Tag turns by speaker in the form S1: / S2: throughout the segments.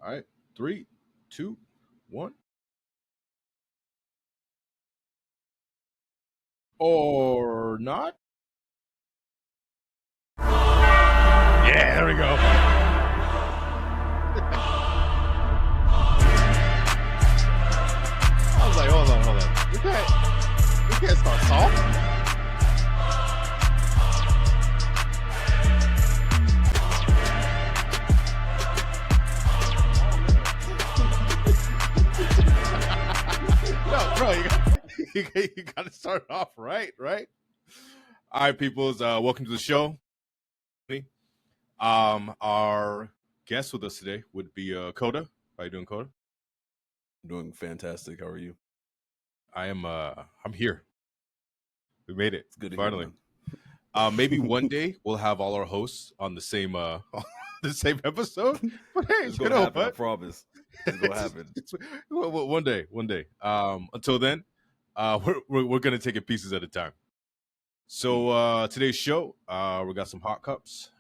S1: All right. 3, 2, 1. Or not? Yeah, there we go. I was like, hold on. We can't start soft. No, bro, you got to start off right? All right, peoples, welcome to the show. Our guest with us today would be Koda. How you doing, Koda?
S2: I'm doing fantastic. How are you?
S1: I'm here. We made it.
S2: It's good to
S1: finally.
S2: Hear,
S1: maybe one day we'll have all our hosts on the same the same episode. But hey,
S2: it's gonna happen. I promise. It's gonna happen.
S1: One day. Until then, we're gonna take it pieces at a time. So today's show, we got some hot topics.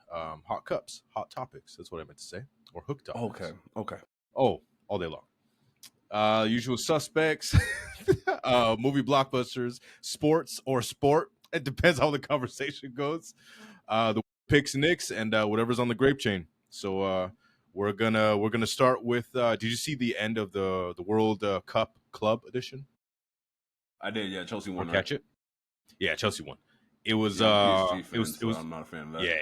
S1: That's what I meant to say, or hook topics.
S2: Okay.
S1: Oh, all day long. Usual suspects, movie blockbusters, sports or sport. It depends how the conversation goes. The picks, nicks, and whatever's on the grape chain. So we're gonna start with. Did you see the end of the World Cup Club Edition?
S2: I did. Yeah, Chelsea won.
S1: Catch it? Yeah, Chelsea won. It was.
S2: PSG fan,
S1: it was.
S2: I'm not a fan of that.
S1: Yeah.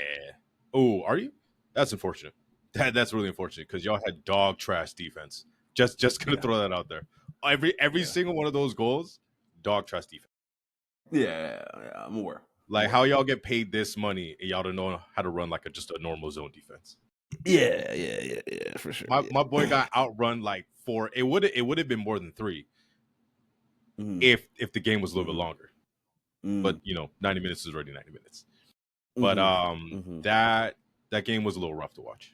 S1: Oh, are you? That's unfortunate. That's really unfortunate because y'all had dog trash defense. Just gonna throw that out there. Every single one of those goals, dog trash defense.
S2: Yeah, I'm aware.
S1: Like how y'all get paid this money and y'all don't know how to run like just a normal zone defense.
S2: Yeah, for sure.
S1: My boy got outrun like 4. It would have been more than 3 if the game was a little bit longer. But 90 minutes is already 90 minutes. But that game was a little rough to watch.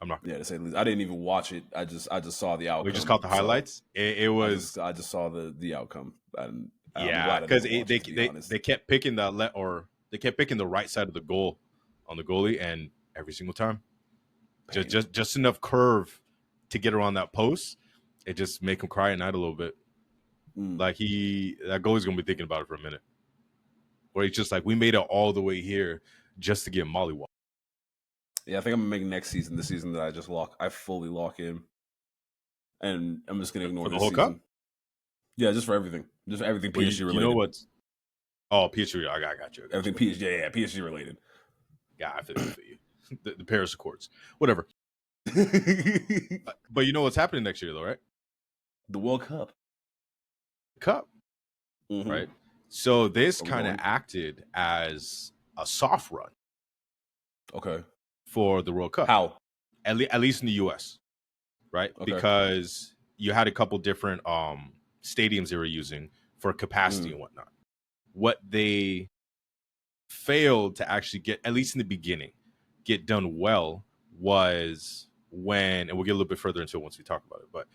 S1: I'm not.
S2: Yeah, to say the least. I didn't even watch it. I just saw the outcome.
S1: We just caught the highlights. It was.
S2: I just saw the outcome. And
S1: yeah, because they kept picking they kept picking the right side of the goal on the goalie, and every single time, just enough curve to get around that post, it just make him cry at night a little bit. Like that goalie's gonna be thinking about it for a minute. Where he's just like, we made it all the way here just to get mollywop.
S2: Yeah, I think I'm gonna make next season the season that I fully lock in, and I'm just gonna ignore
S1: the whole cup.
S2: Yeah, just for everything, PSG related.
S1: You know what's? Oh, PSG, I got you.
S2: Everything PSG, yeah, PSG related.
S1: Yeah, I feel you. The Paris Accords, whatever. But you know what's happening next year, though, right?
S2: The World Cup.
S1: Right? So this kind of acted as a soft run.
S2: Okay.
S1: For the World Cup.
S2: How?
S1: At least in the U.S., right? Okay. Because you had a couple different stadiums they were using for capacity and whatnot. What they failed to actually get, at least in the beginning, get done well was when, and we'll get a little bit further into it once we talk about it, but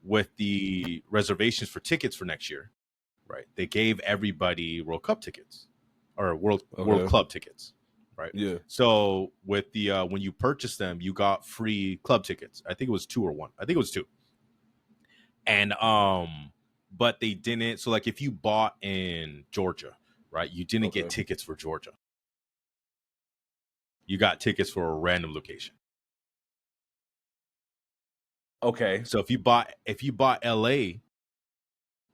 S1: with the reservations for tickets for next year, right? They gave everybody World Cup tickets or World Club tickets. Right.
S2: Yeah.
S1: So with the when you purchased them, you got free club tickets. I think it was 2 or 1. I think it was 2. And but they didn't. So like if you bought in Georgia, right, you didn't get tickets for Georgia. You got tickets for a random location.
S2: Okay.
S1: So if you bought LA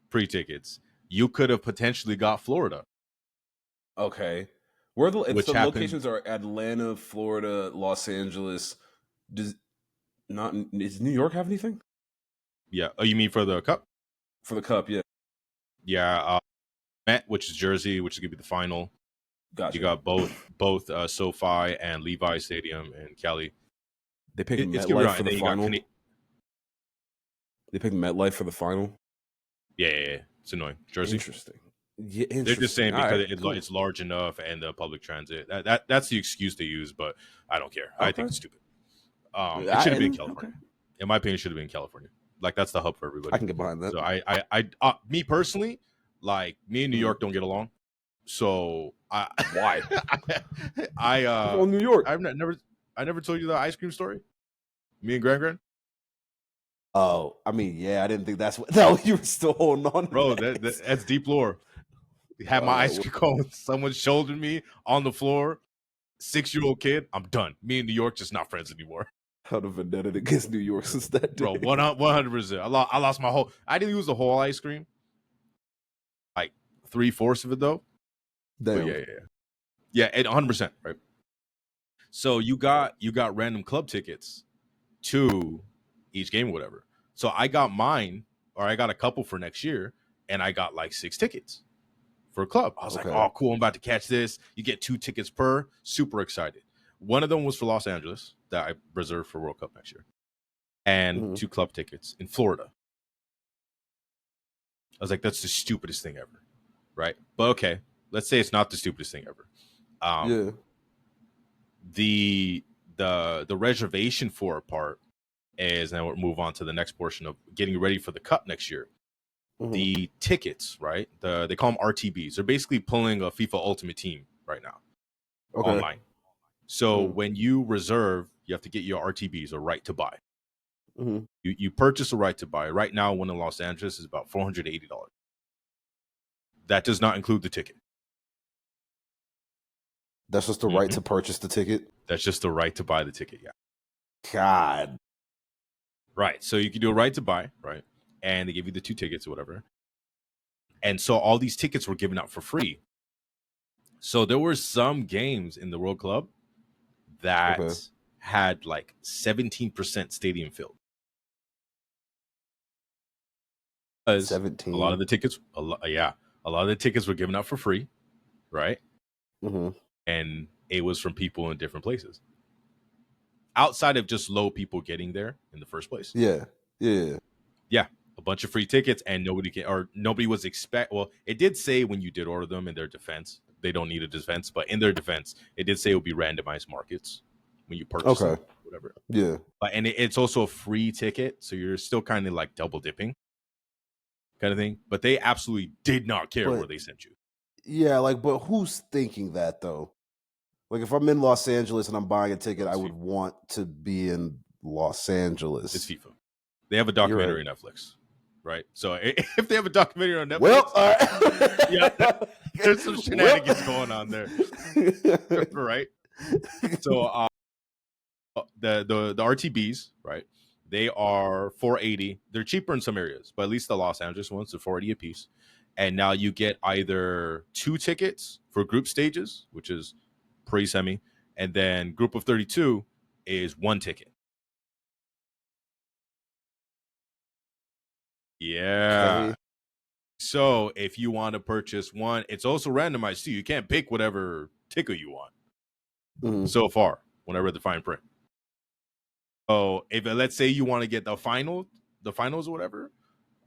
S1: pre-tickets, you could have potentially got Florida.
S2: Okay. Where the locations are Atlanta, Florida, Los Angeles. Does New York have anything?
S1: Yeah. Oh, you mean for the cup?
S2: For the cup, yeah.
S1: Yeah. Met, which is Jersey, which is gonna be the final.
S2: Gotcha.
S1: You got both SoFi and Levi Stadium in Cali.
S2: They picked MetLife for the final. They picked MetLife for the final.
S1: Yeah. It's annoying. Jersey.
S2: Interesting. Yeah,
S1: they're just saying because it's large enough and the public transit. That's the excuse they use, but I don't care. I think it's stupid. It should have been in California. Okay. In my opinion, it should have been in California. Like that's the hub for everybody.
S2: I can get behind that.
S1: So I me personally, like me and New York don't get along. So
S2: why?
S1: I
S2: New York.
S1: I never told you the ice cream story. Me and Gran.
S2: Oh, I mean, yeah, I didn't think that's what you were still holding on to.
S1: Bro, that's deep lore. Had my ice cream cone, someone shouldered me on the floor, 6-year-old kid, I'm done. Me and New York just not friends anymore.
S2: How the vendetta against New York since that day.
S1: Bro, 100%. I lost my whole, I didn't use the whole ice cream. Like 3/4 of it though.
S2: Damn.
S1: But yeah, 100%, right? So you got random club tickets to each game or whatever. So I got mine, or I got a couple for next year, and I got like 6 tickets for a club. I was like, oh, cool, I'm about to catch this. You get 2 tickets per. Super excited. One of them was for Los Angeles that I reserved for World Cup next year, and 2 club tickets in Florida. I was like, that's the stupidest thing ever, right? But okay, let's say it's not the stupidest thing ever. The reservation for a part is, now we'll move on to the next portion of getting ready for the cup next year. The tickets, right? They call them RTBs. They're basically pulling a FIFA Ultimate Team right now online. So when you reserve, you have to get your RTBs, or right to buy. You purchase a right to buy. Right now, one in Los Angeles is about $480. That does not include the ticket.
S2: That's just the right to purchase the ticket?
S1: That's just the right to buy the ticket, yeah.
S2: God.
S1: Right. So you can do a right to buy, right? And they give you the 2 tickets or whatever. And so all these tickets were given out for free. So there were some games in the World Club that had like 17% stadium filled.
S2: 17.
S1: A lot of the tickets, a lot of the tickets were given out for free, right? And it was from people in different places, outside of just low people getting there in the first place.
S2: Yeah,
S1: a bunch of free tickets, and nobody was well, it did say when you did order them, in their defense, they don't need a defense, but in their defense, it did say it would be randomized markets when you purchase them, whatever.
S2: Yeah.
S1: But and it's also a free ticket, so you're still kind of like double dipping kind of thing. But they absolutely did not care where they sent you.
S2: Yeah, like, but who's thinking that though? Like, if I'm in Los Angeles and I'm buying a ticket, I would want to be in Los Angeles.
S1: It's FIFA. They have a documentary on Netflix, right? So if they have a documentary on Netflix, there's some shenanigans going on there, right? So the RTBs, right? They are $480. They're cheaper in some areas, but at least the Los Angeles ones are $480 a piece. And now you get either 2 tickets for group stages, which is pre-semi, and then group of 32 is 1 ticket. Yeah. Okay. So if you want to purchase one, it's also randomized too. You can't pick whatever ticket you want. So far, when I read the fine print. So if let's say you want to get the finals or whatever,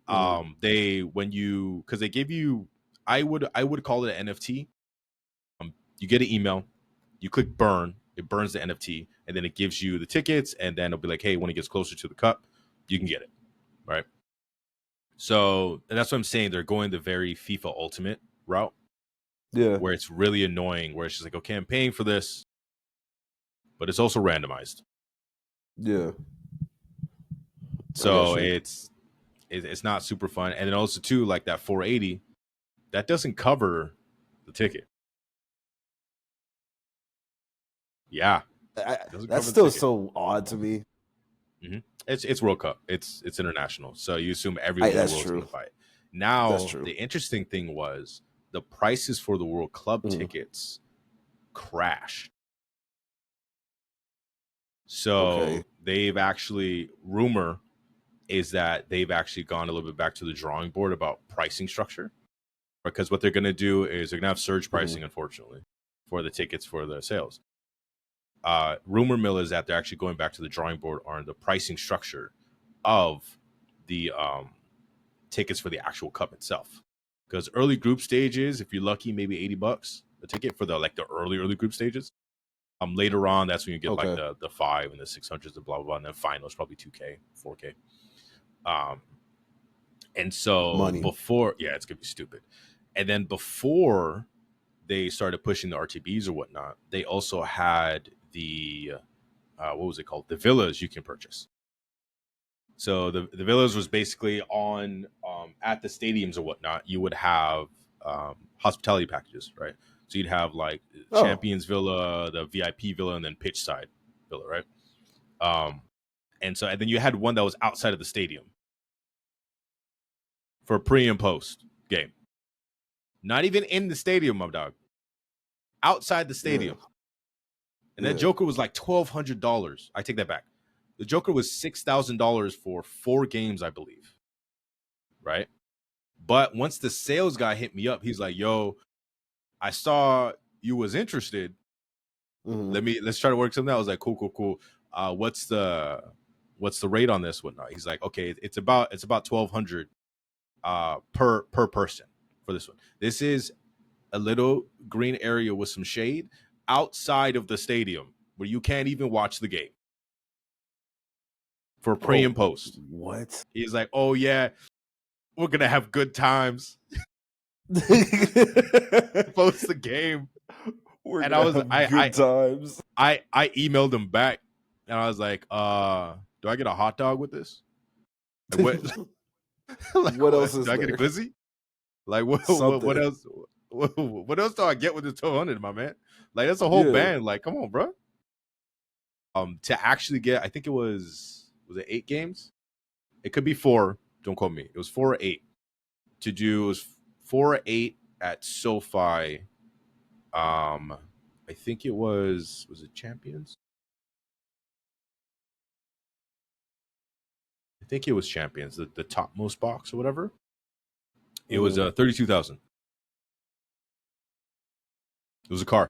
S1: because they give you, I would call it an NFT. You get an email, you click burn, it burns the NFT, and then it gives you the tickets, and then it'll be like, hey, when it gets closer to the cup, you can get it, right? So that's what I'm saying. They're going the very FIFA Ultimate route, where it's really annoying, where it's just like, okay, I'm paying for this, but it's also randomized.
S2: Yeah.
S1: So it's not super fun. And then also too, like that 480, that doesn't cover the ticket. Yeah.
S2: That's still so odd to me.
S1: It's World Cup. It's international. So you assume everyone in the world is going to buy it. Now, the interesting thing was the prices for the World Club tickets crashed. So they've actually, rumor is that they've actually gone a little bit back to the drawing board about pricing structure, because what they're going to do is they're going to have surge pricing, unfortunately, for the tickets for the sales. Rumor mill is that they're actually going back to the drawing board on the pricing structure of the tickets for the actual cup itself. Because early group stages, if you're lucky, maybe $80 a ticket for the early group stages. Later on, that's when you get like the 5 and the 600s and blah blah blah, and then finals probably 2K, 4K. And so before, it's gonna be stupid. And then before they started pushing the RTBs or whatnot, they also had the what was it called? The villas you can purchase. So the villas was basically on at the stadiums or whatnot. You would have hospitality packages, right? So you'd have like Champions Villa, the VIP Villa, and then pitch side Villa, right? And then you had one that was outside of the stadium for pre and post game. Not even in the stadium, my dog. Outside the stadium. Yeah. And that Joker was like $1,200. I take that back. The Joker was $6,000 for 4 games, I believe. Right? But once the sales guy hit me up, he's like, "Yo, I saw you was interested. Let's try to work something out." I was like, "Cool. What's the rate on this? Whatnot?" He's like, "Okay, it's about $1,200 per person for this one. This is a little green area with some shade outside of the stadium where you can't even watch the game for pre and post."
S2: What?
S1: He's like, "Oh yeah, we're gonna have good times." Post the game.
S2: And I was good times.
S1: I emailed him back and I was like, do I get a hot dog with this? Like, what else is do I get a glizzy? Like what else? What else do I get with this 200, my man? Like that's a whole band. Like, come on, bro. To actually get, I think it was it 8 games? It could be 4. Don't quote me. It was 4 or 8. To do, it was 4 or 8 at SoFi. I think it was it Champions? I think it was Champions, the topmost box or whatever. It was 32,000. It was a car,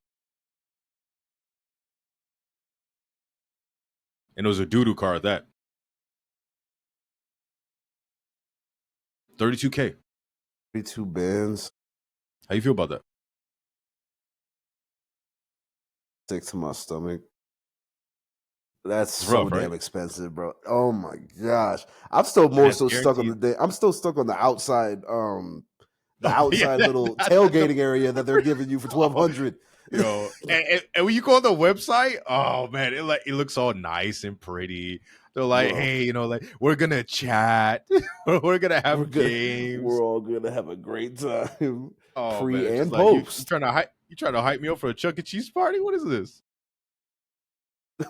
S1: and it was a doo-doo car at that. 32K.
S2: 32 bands.
S1: How you feel about that?
S2: Sick to my stomach. That's so damn expensive, bro. Oh my gosh. I'm still stuck on I'm still stuck on the outside little tailgating area that they're giving you for $1,200.
S1: Yo, and when you go on the website, oh man, it looks all nice and pretty. They're like, hey, like we're gonna chat, we're gonna have games,
S2: we're all gonna have a great time.
S1: Pre and post. You trying to hype me up for a Chuck E. Cheese party? What is this?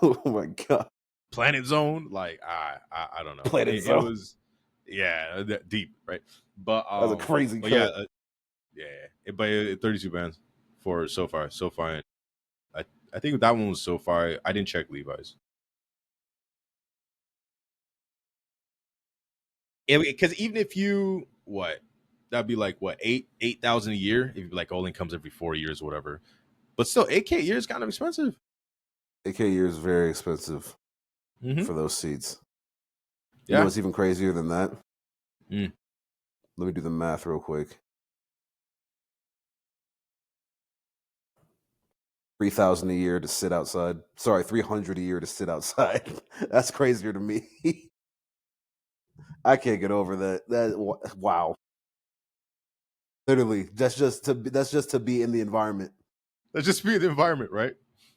S2: Oh my god.
S1: Planet Zone, like I don't know.
S2: Planet Zone.
S1: It was deep, right? But
S2: that was a crazy cut.
S1: But 32 bands for SoFi. I think that one was SoFi. I didn't check Levi's. Because even if you that'd be like 8,000 a year if like only comes every 4 years or whatever. But still, 8K a year is kind of expensive.
S2: 8K a year is very expensive for those seats. You know what's even crazier than that? Let me do the math real quick. 3,000 a year to sit outside. Sorry, 300 a year to sit outside. That's crazier to me. I can't get over that. Wow. Literally, that's just to be in the environment.
S1: Let's just be in the environment, right?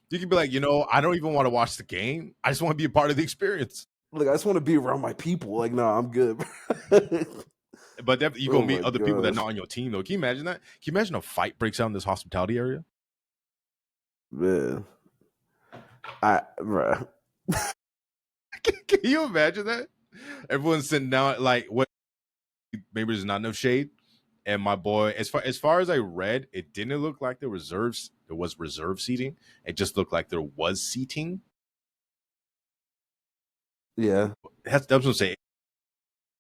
S1: You can be like, I don't even want to watch the game. I just want to be a part of the experience.
S2: Like, I just want to be around my people. Like, no, I'm good.
S1: But you go meet other people that are not on your team, though. Can you imagine that? Can you imagine a fight breaks out in this hospitality area?
S2: Man. Bruh.
S1: Can you imagine that? Everyone's sitting down, like, what? Maybe there's not enough shade. And my boy, as far as I read, it didn't look like there was reserve seating. It just looked like there was seating.
S2: Yeah,
S1: that's what I'm saying.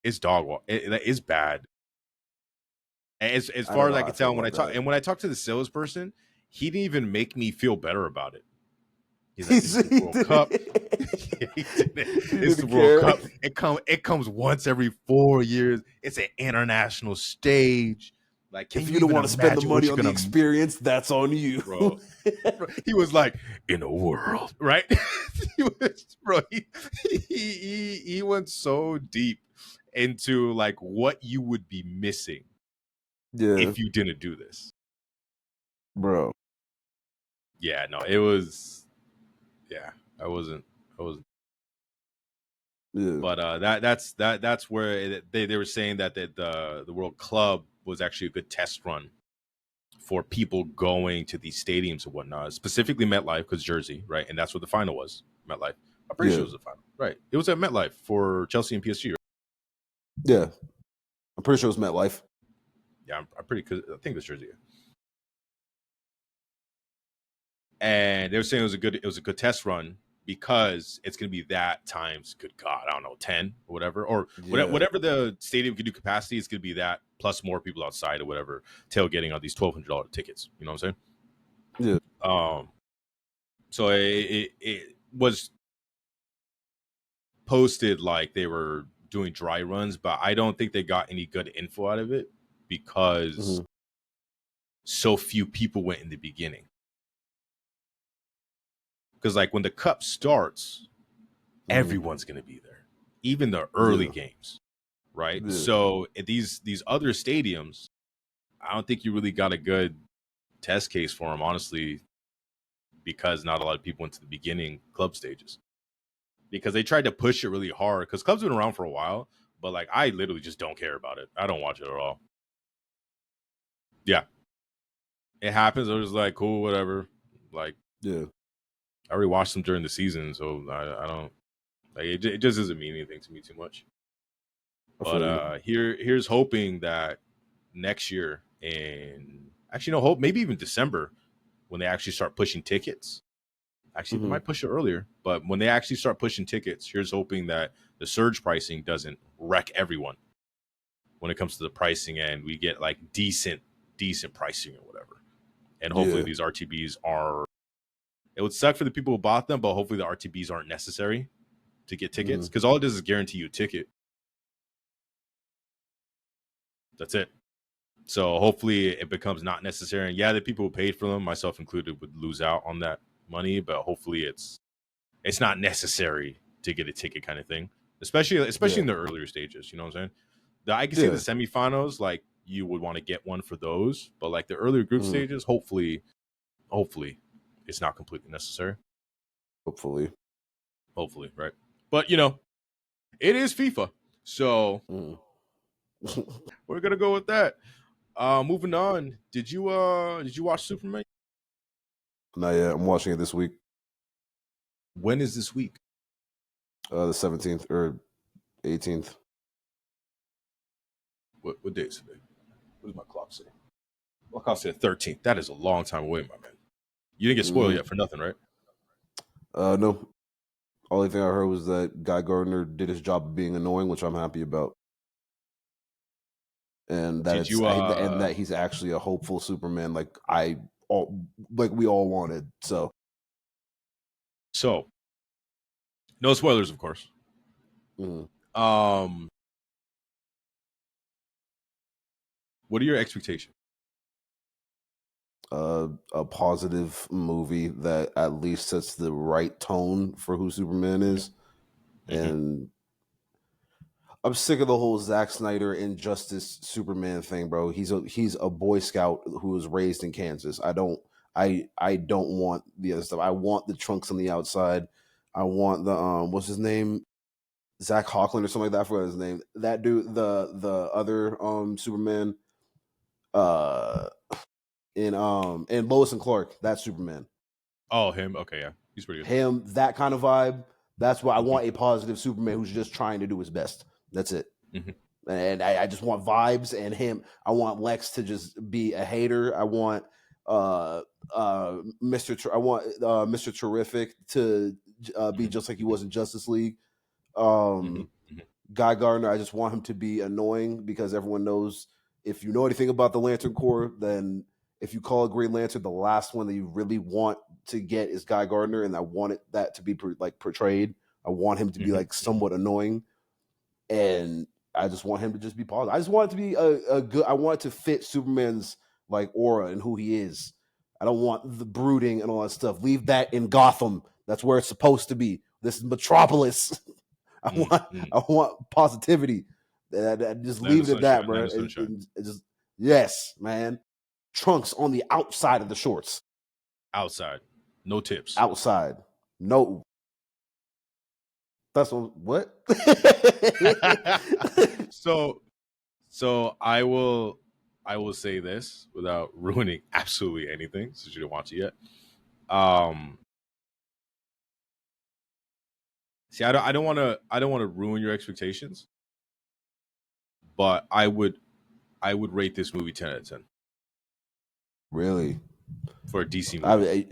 S1: It's dog walk. It's bad. As far as I can tell, when I talk to the salesperson, he didn't even make me feel better about it. He's like, "This is the World Cup. It's the World Cup. It comes once every 4 years. It's an international stage. Like,
S2: if you don't want to spend the money on the experience, that's on you,
S1: bro." He was like, "In a world, right?" He went so deep into like what you would be missing if you didn't do this,
S2: bro.
S1: Yeah, no, it was. Yeah, I wasn't. But that's where they were saying that the World Club was actually a good test run for people going to these stadiums and whatnot, specifically MetLife, because Jersey, right? And that's what the final was, MetLife. I'm pretty sure it was the final, right? It was at MetLife for Chelsea and PSG, right?
S2: Yeah, I'm pretty sure it was MetLife.
S1: Yeah, I think it was Jersey. And they were saying it was a good test run because it's going to be that times, good God, I don't know, 10 or whatever, or whatever the stadium can do capacity, it's going to be that plus more people outside or whatever, tailgating on these $1,200 tickets. You know what I'm saying? Yeah. So it was posted like they were doing dry runs, but I don't think they got any good info out of it because so few people went in the beginning. Because like when the cup starts, everyone's going to be there, even the early games, right? So at these other stadiums, I don't think you really got a good test case for them, honestly, because not a lot of people went to the beginning club stages. Because they tried to push it really hard, because club's been around for a while, but like I literally just don't care about it. I don't watch it at all. Yeah, it happens. I was like, cool, whatever. Like, I already watched them during the season, so I don't like it. It just doesn't mean anything to me too much. But here's hoping that next year, and actually no, hope maybe even December, when they actually start pushing tickets. Actually, they might push it earlier, but when they actually start pushing tickets, here's hoping that the surge pricing doesn't wreck everyone when it comes to the pricing, and we get like decent pricing or whatever. And hopefully these RTBs are. It would suck for the people who bought them, but hopefully the RTBs aren't necessary to get tickets, because all it does is guarantee you a ticket. That's it. So hopefully it becomes not necessary. And yeah, the people who paid for them, myself included, would lose out on that money, but hopefully it's not necessary to get a ticket, kind of thing. Especially in the earlier stages. You know what I'm saying? I can see the semifinals, like you would want to get one for those, but like the earlier group stages, hopefully it's not completely necessary. Hopefully, right? But you know, it is FIFA, so we're gonna go with that. Moving on. Did you watch Superman?
S2: Not yet. I'm watching it this week.
S1: When is this week?
S2: The 17th or 18th.
S1: What day is today? What does my clock say? My clock said 13th. That is a long time away, my man. You didn't get spoiled yet for nothing, right?
S2: No. Only thing I heard was that Guy Gardner did his job of being annoying, which I'm happy about. And that and that he's actually a hopeful Superman, like we all wanted. So
S1: no spoilers, of course. What are your expectations?
S2: A positive movie that at least sets the right tone for who Superman is. And I'm sick of the whole Zack Snyder Injustice Superman thing, bro. He's a Boy Scout who was raised in Kansas. I don't want the other stuff. I want the trunks on the outside. I want the what's his name? Zach Hawkland or something like that. I forgot his name. That dude, the other Superman, in Lois and Clark, that Superman.
S1: Oh, him. Okay, yeah, he's pretty good.
S2: Him, that kind of vibe. That's why I want a positive Superman who's just trying to do his best. That's it. And I just want vibes and him. I want Lex to just be a hater. I want Mr. Terrific to be just like he was in Justice League. Guy Gardner, I just want him to be annoying, because everyone knows, if you know anything about the Lantern Corps, then if you call a Green Lantern, the last one that you really want to get is Guy Gardner, and I want that to be portrayed. I want him to be like somewhat annoying, and I just want him to just be positive. I just want it to be a good. I want it to fit Superman's like aura and who he is. I don't want the brooding and all that stuff. Leave that in Gotham. That's where it's supposed to be. This is Metropolis. I want positivity. Just leave it at that, bro. Yes, man. Trunks on the outside of the shorts.
S1: Outside, no tips.
S2: Outside, no. That's what?
S1: So I will say this without ruining absolutely anything, since you didn't watch it yet. See, I don't want to ruin your expectations, but I would rate this movie 10 out of 10
S2: Really?
S1: for a DC movie.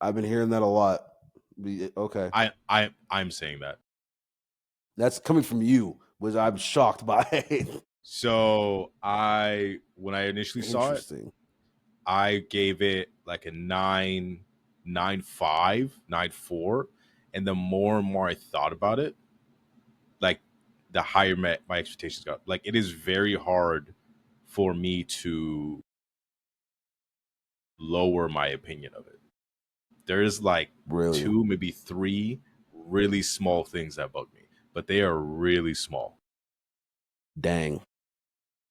S2: I've been hearing that a lot. Okay.
S1: I'm saying that.
S2: That's coming from you, which I'm shocked by.
S1: So when I initially saw it,
S2: Interesting.
S1: I gave it like a 9.5, 9.4, and the more and more I thought about it, like the higher my expectations got. Like it is very hard for me to lower my opinion of it. There's like
S2: Really?
S1: 2, maybe 3 really small things that bug me, but they are really small.
S2: Dang.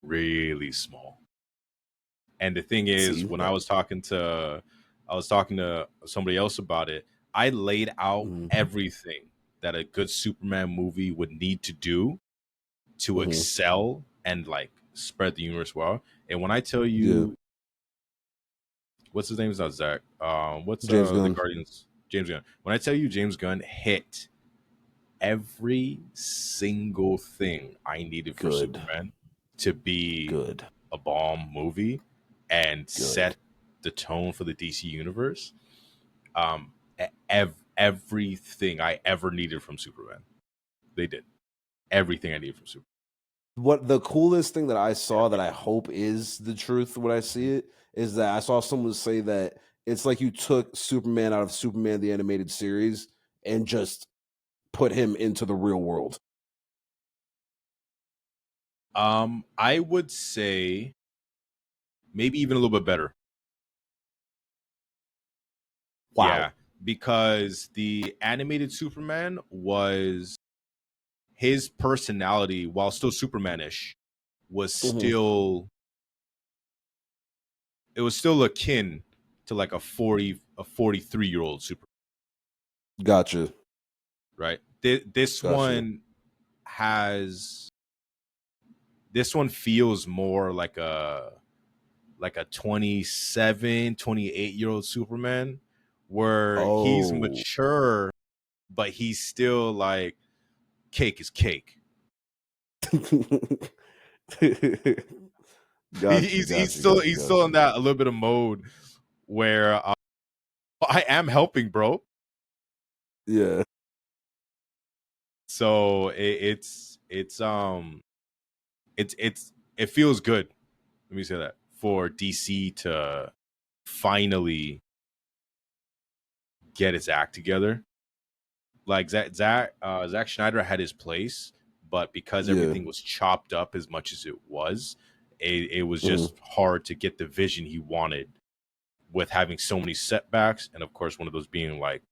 S1: Really small. And the thing is,
S2: See,
S1: when I was talking to somebody else about it, I laid out everything that a good Superman movie would need to do to excel and like spread the universe well. And when I tell you, what's his name? Is not Zach. What's
S2: James
S1: the
S2: Gunn.
S1: Guardians? James Gunn. When I tell you James Gunn hit every single thing I needed for Superman to be a bomb movie and set the tone for the DC universe. Everything I ever needed from Superman, they did. Everything I needed from Superman.
S2: What the coolest thing that I saw that I hope is the truth when I see it is that I saw someone say that it's like you took Superman out of Superman the animated series and just put him into the real world.
S1: I would say maybe even a little bit better.
S2: Wow.
S1: Yeah, because the animated Superman was his personality, while still Supermanish, was still it was still akin to like a 43-year-old Superman.
S2: Gotcha.
S1: Right. This one feels more like a 27, 28-year-old Superman, where he's mature, but he's still like cake is cake. He's still in that a little bit of mode where I am helping, bro.
S2: Yeah.
S1: So it feels good. Let me say that for DC to finally get its act together. Like Zack Snyder had his place, but because everything was chopped up as much as it was just hard to get the vision he wanted with having so many setbacks, and of course one of those being like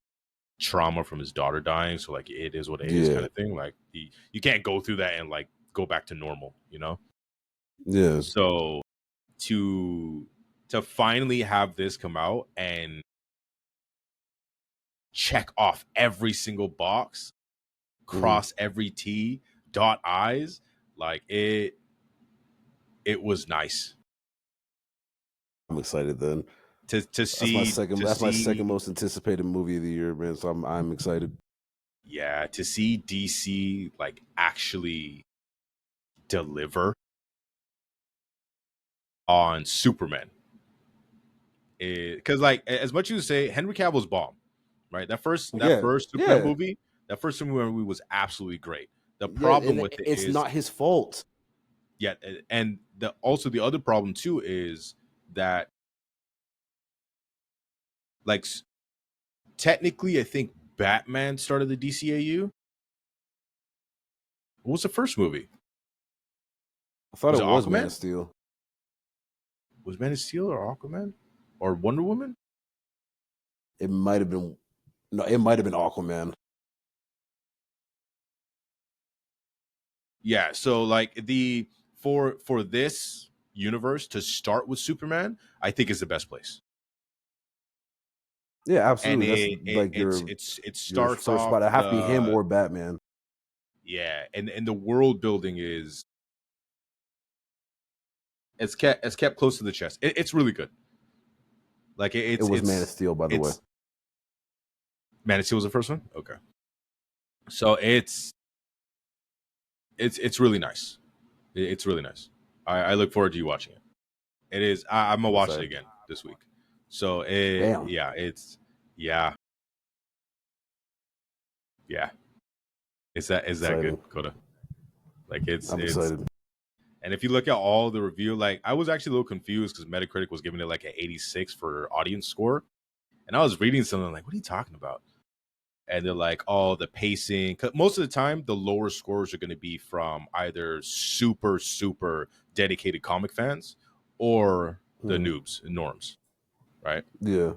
S1: trauma from his daughter dying. So like it is what it is kind of thing. Like you can't go through that and like go back to normal, you know?
S2: Yeah.
S1: So to finally have this come out and check off every single box, cross every T, dot I's, like it was nice.
S2: I'm excited then.
S1: To see
S2: that's my second most anticipated movie of the year, man. So I'm excited.
S1: Yeah, to see DC like actually deliver on Superman. Because like as much as you say Henry Cavill's bomb, right? That first Superman movie, was absolutely great. The problem with it
S2: it's
S1: is
S2: not his fault.
S1: Yeah, and the other problem too is that like technically I think Batman started the DCAU. What was the first movie?
S2: I thought it was
S1: Aquaman?
S2: Man of Steel.
S1: Was Man of Steel or Aquaman or Wonder Woman?
S2: It might have been Aquaman.
S1: Yeah, so like for this universe to start with Superman, I think is the best place.
S2: Yeah, absolutely.
S1: And
S2: That's like
S1: your
S2: your
S1: starts
S2: first
S1: off
S2: spot. It have to be him or Batman.
S1: Yeah, and the world building is it's kept close to the chest. It's really good. Like
S2: It was Man of Steel, by the way.
S1: it's Man of Steel was the first one. Okay, so it's really nice. It's really nice. I look forward to you watching it. It is. I'm gonna watch it again this week. So
S2: Damn.
S1: yeah, yeah, yeah. Is that good, Koda? Like
S2: I'm
S1: it's
S2: excited.
S1: and if you look at all the review, like I was actually a little confused because Metacritic was giving it like an 86 for audience score, and I was reading something like, what are you talking about? And they're like, oh, the pacing. 'Cause most of the time, the lower scores are going to be from either super, super dedicated comic fans or the noobs and norms, right?
S2: Yeah.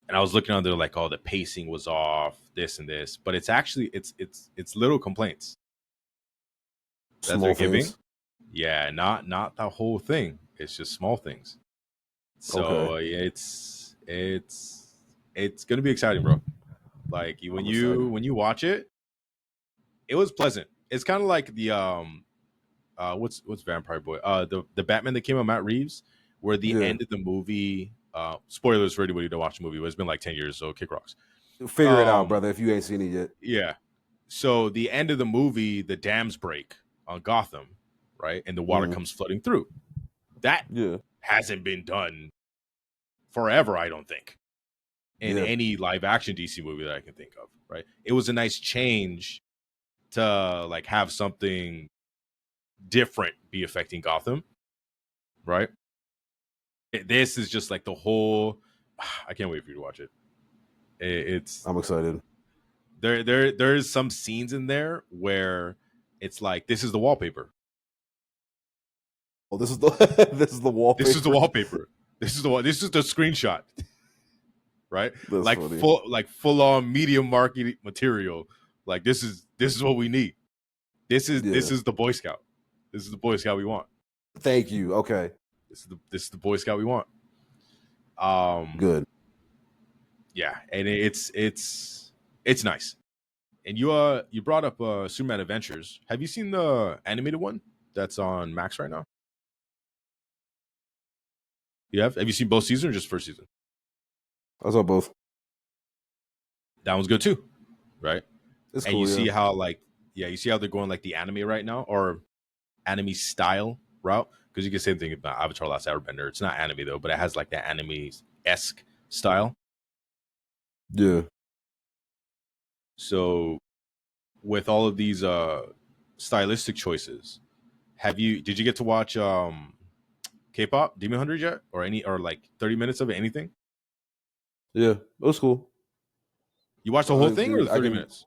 S1: And I was looking on there like, oh, the pacing was off, this and this, but it's actually it's little complaints that they're
S2: Small
S1: giving.
S2: things.
S1: Yeah, not the whole thing. It's just small things. So
S2: Okay.
S1: it's gonna be exciting, bro. Like when
S2: I'm
S1: you
S2: excited.
S1: when you watch it, it was pleasant. It's kind of like the what's Vampire Boy? The Batman that came out, Matt Reeves, where the
S2: Yeah.
S1: end of the movie, spoilers for anybody to watch the movie, but it's been like 10 years, so kick rocks.
S2: Figure it out, brother, if you ain't seen it yet.
S1: Yeah. So the end of the movie, the dams break on Gotham, right? And the water comes flooding through. That
S2: Yeah.
S1: hasn't been done forever, I don't think, in
S2: Yeah.
S1: any live action DC movie that I can think of, right? It was a nice change to like have something different be affecting Gotham, right? This is just like the whole. I can't wait for you to watch it. It's
S2: I'm excited.
S1: there's some scenes in there where it's like this is the wallpaper.
S2: Oh, this is the this is the wallpaper.
S1: This is the wallpaper. This is the screenshot, right?
S2: That's
S1: Like
S2: funny.
S1: full on media market material. Like this is what we need. This
S2: Yeah.
S1: is the Boy Scout. This is the Boy Scout we want.
S2: Thank you. Okay.
S1: This is the Boy Scout we want. Um,
S2: Good.
S1: yeah, and it's nice. And you brought up Superman Adventures. Have you seen the animated one that's on Max right now? You have? Have you seen both seasons or just first season?
S2: I saw both.
S1: That one's good too, right?
S2: It's
S1: And you
S2: cool, yeah.
S1: see how like you see how they're going like the anime right now or anime style route because you can say the thing about Avatar: Last Airbender. It's not anime though, but it has like that anime esque style.
S2: Yeah.
S1: So with all of these stylistic choices, did you get to watch K-pop Demon Hunter yet, or any or like 30 minutes of it? Anything?
S2: Yeah. It was cool.
S1: You watched the whole thing or
S2: Dude,
S1: the 30 minutes?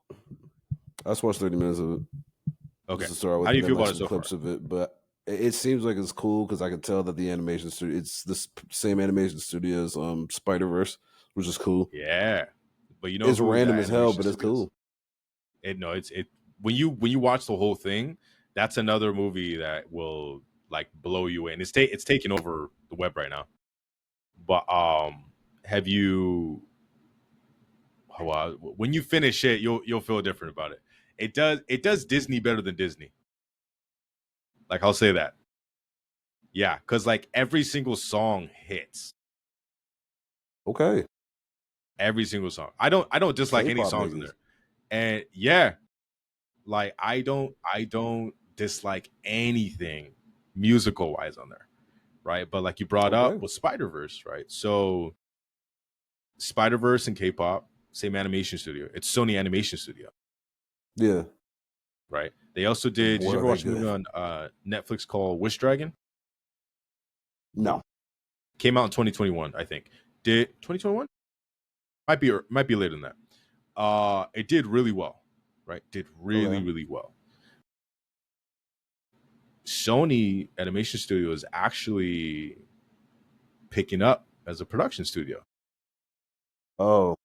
S2: I just watched 30 minutes of it.
S1: Okay.
S2: Just to start with,
S1: How do
S2: and
S1: you
S2: then
S1: feel
S2: like
S1: about it
S2: some
S1: so far?
S2: clips of it. But it seems like it's cool because I can tell that the animation studio, it's the same animation studio as Spider-Verse, which is cool.
S1: Yeah. But you know
S2: It's
S1: who
S2: random
S1: that
S2: as hell,
S1: animation
S2: but it's
S1: studio is?
S2: cool.
S1: It when you watch the whole thing, that's another movie that will like blow you in. It's taking over the web right now. But have you well, when you finish it, you'll feel different about it. It does Disney better than Disney. Like I'll say that. Yeah, because like every single song hits.
S2: Okay.
S1: Every single song. I don't dislike any
S2: K-pop
S1: songs in
S2: niggas.
S1: there. And yeah, like I don't dislike anything musical wise on there. Right. But like you brought up
S2: Okay.
S1: with Spider-Verse, right? So Spider-Verse and K-pop, same animation studio. It's Sony Animation Studio,
S2: Yeah.
S1: right? They also
S2: And
S1: did
S2: boy,
S1: you
S2: are
S1: ever
S2: they
S1: watch a movie
S2: good.
S1: on Netflix called Wish Dragon?
S2: No.
S1: Came out in 2021, I think. Did 2021? Might be later than that. It did really well, right? Did really,
S2: Okay.
S1: really well. Sony Animation Studio is actually picking up as a production studio,
S2: Oh,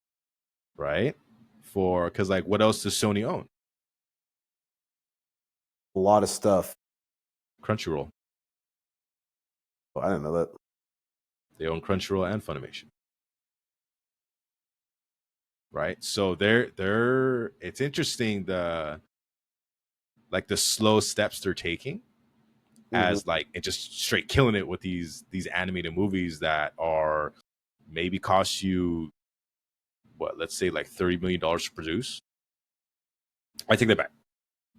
S1: right? For because like what else does Sony own?
S2: a lot of stuff.
S1: Crunchyroll.
S2: Oh, I didn't know that.
S1: They own Crunchyroll and Funimation. right? So they're it's interesting the slow steps they're taking as like and just straight killing it with these animated movies that are maybe cost you what, let's say like $30 million to produce. I take that back.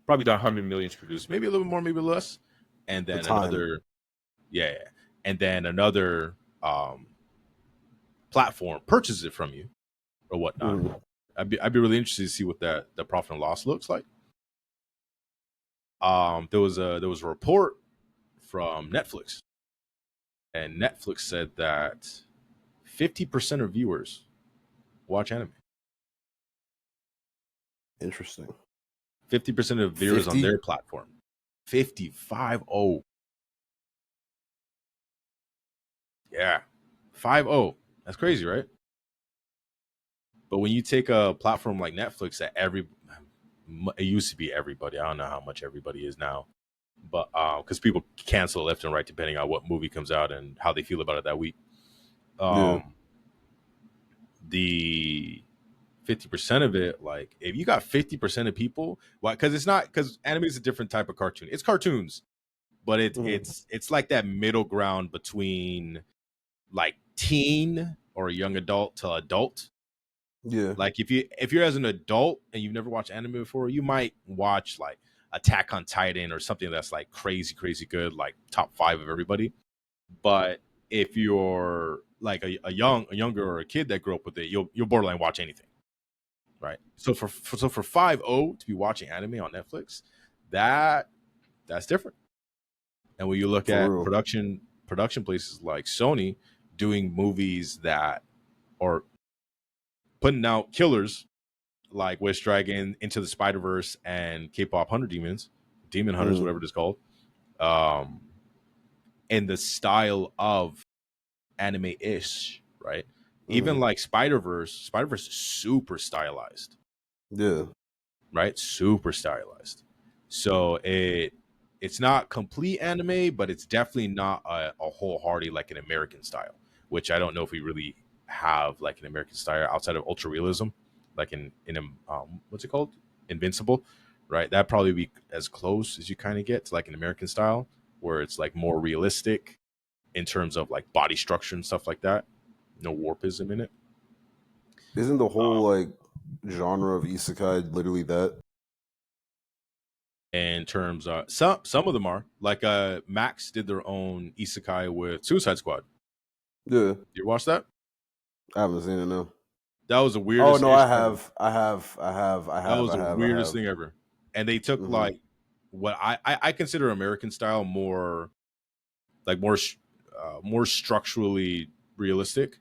S1: Probably not 100 million to produce, maybe a little bit more, maybe less. And
S2: The
S1: then
S2: time.
S1: another, yeah, and then another platform purchases it from you or whatnot. I'd be really interested to see what that the profit and loss looks like. There was a report from Netflix, and Netflix said that 50% of viewers watch anime.
S2: Interesting.
S1: 50% of viewers on
S2: 50?
S1: their platform. 50. Yeah. 50. That's crazy, right? But when you take a platform like Netflix that it used to be everybody. I don't know how much everybody is now. But because people cancel left and right depending on what movie comes out and how they feel about it that week.
S2: Yeah.
S1: The 50% of it, like if you got 50% of people, why? Because it's not, because anime is a different type of cartoon. It's cartoons, but it's like that middle ground between like teen or a young adult to adult.
S2: Yeah.
S1: Like if you're as an adult and you've never watched anime before, you might watch like Attack on Titan or something that's like crazy good, like top 5 of everybody. But if you're like a younger or a kid that grew up with it, you'll borderline watch anything, right? So for 50 to be watching anime on Netflix, that's different. And when you look
S2: For
S1: at
S2: real.
S1: production places like Sony doing movies that are putting out killers like Wish Dragon, Into the Spider Verse, and K-pop Demon Hunters, whatever it is called, um, and the style of anime-ish, right? Even like Spider Verse is super stylized,
S2: Yeah.
S1: right? Super stylized. So it's not complete anime, but it's definitely not a wholehearted like an American style, which I don't know if we really have like an American style outside of ultra realism, like in what's it called, Invincible, right? That'd probably be as close as you kind of get to like an American style, where it's like more realistic in terms of like body structure and stuff like that. No warpism in it.
S2: Isn't the whole like genre of isekai literally that?
S1: In terms of some of them are like Max did their own isekai with Suicide Squad.
S2: Yeah.
S1: You watch that?
S2: I haven't seen it now.
S1: That was the
S2: Oh
S1: weirdest
S2: no,
S1: ish
S2: I
S1: ever.
S2: have. I have. I have. I
S1: That
S2: have.
S1: was
S2: I
S1: the
S2: have. I
S1: weirdest
S2: have.
S1: thing ever. And they took like what I consider American style more like more structurally realistic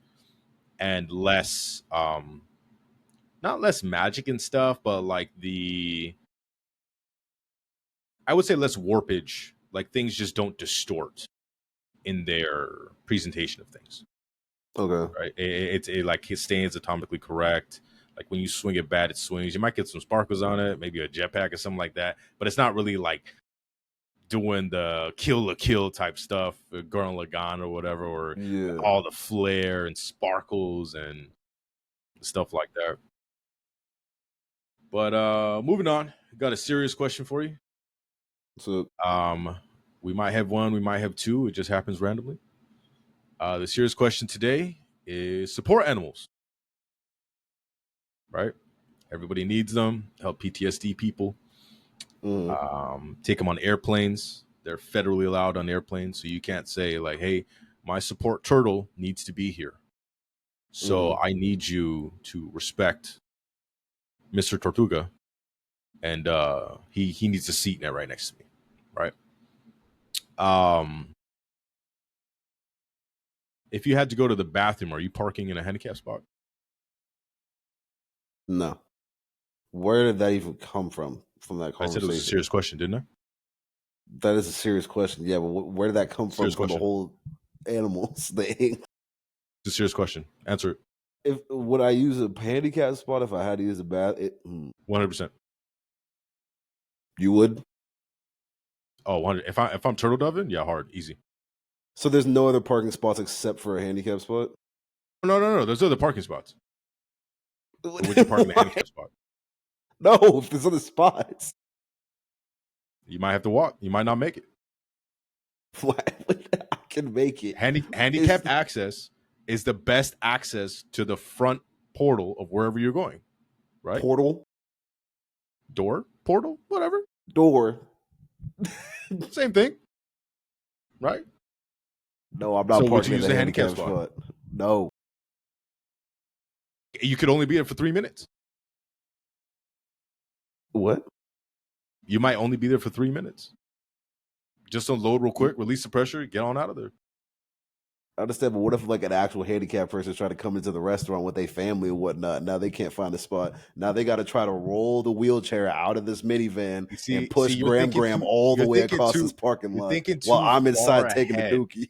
S1: and less not less magic and stuff, but like I would say less warpage. Like things just don't distort in their presentation of things.
S2: Okay.
S1: Right? It like it stands atomically correct. Like when you swing it bad, it swings. You might get some sparkles on it, maybe a jetpack or something like that. But it's not really like doing the kill type stuff, Gurren Lagann or whatever, or
S2: Yeah.
S1: all the flare and sparkles and stuff like that. But moving on, got a serious question for you.
S2: So
S1: We might have one, we might have two. It just happens randomly. The serious question today is support animals, right? Everybody needs them. Help PTSD people. Take them on airplanes. They're federally allowed on airplanes, so you can't say like, "Hey, my support turtle needs to be here, so I need you to respect Mr. Tortuga, and he needs a seat net right next to me, right?" Um, if you had to go to the bathroom, are you parking in a handicap spot?
S2: no. Where did that even come from? From that
S1: I said it was a
S2: conversation?
S1: serious question, didn't I?
S2: That is a serious question. Yeah, but where did that come
S1: Serious
S2: from the
S1: question.
S2: whole animals thing?
S1: It's a serious question. Answer it.
S2: If would I use a handicap spot if I had to use a bath?
S1: 100%.
S2: You would.
S1: Oh, 100. If I'm turtle doving, yeah, hard, easy.
S2: So there's no other parking spots except for a handicap spot.
S1: No. There's other parking spots. Or would you park in the handicap spot?
S2: No, if there's other spots.
S1: You might have to walk. You might not make it.
S2: I can make it.
S1: Handicap access is the best access to the front portal of wherever you're going, right?
S2: Portal?
S1: Door? Portal? Whatever.
S2: Door.
S1: Same thing, right?
S2: No, I'm not
S1: So
S2: parking in the handicap spot. No.
S1: You could only be there for 3 minutes.
S2: What?
S1: You might only be there for 3 minutes. Just unload real quick, release the pressure, get on out of there.
S2: I understand, but what if like an actual handicapped person is trying to come into the restaurant with their family and whatnot? Now they can't find a spot. Now they got to try to roll the wheelchair out of this minivan and push Graham all the way across this parking lot while I'm inside taking the dookie.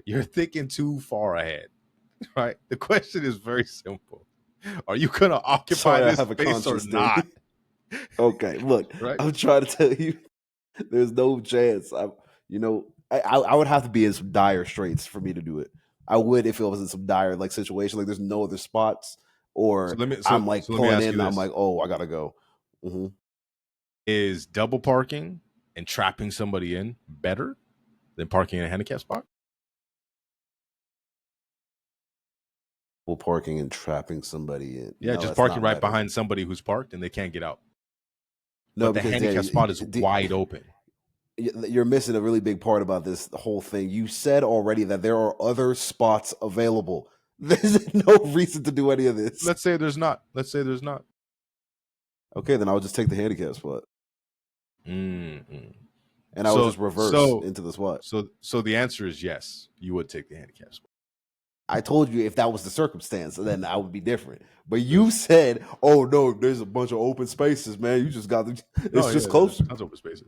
S1: You're thinking too far ahead, right? The question is very simple. Are you going to occupy this space or not?
S2: Okay, look, right? I'm trying to tell you, there's no chance. I would have to be in some dire straits for me to do it. I would if it was in some dire like situation, like there's no other spots, or I'm like pulling in and I'm like, oh, I gotta go. Mm-hmm.
S1: Is double parking and trapping somebody in better than parking in a handicap spot?
S2: Double parking and trapping somebody in.
S1: Yeah, just parking right behind somebody who's parked and they can't get out.
S2: No,
S1: but the handicap spot is wide open.
S2: You're missing a really big part about this whole thing. You said already that there are other spots available. There's no reason to do any of this.
S1: Let's say there's not.
S2: Okay, then I'll just take the handicap spot.
S1: Mm-hmm.
S2: And I would just reverse into the spot.
S1: So the answer is yes, you would take the handicap spot.
S2: I told you if that was the circumstance, then I would be different. But you said, "Oh no, there's a bunch of open spaces, man. You just got the. It's closer.
S1: Tons of open spaces.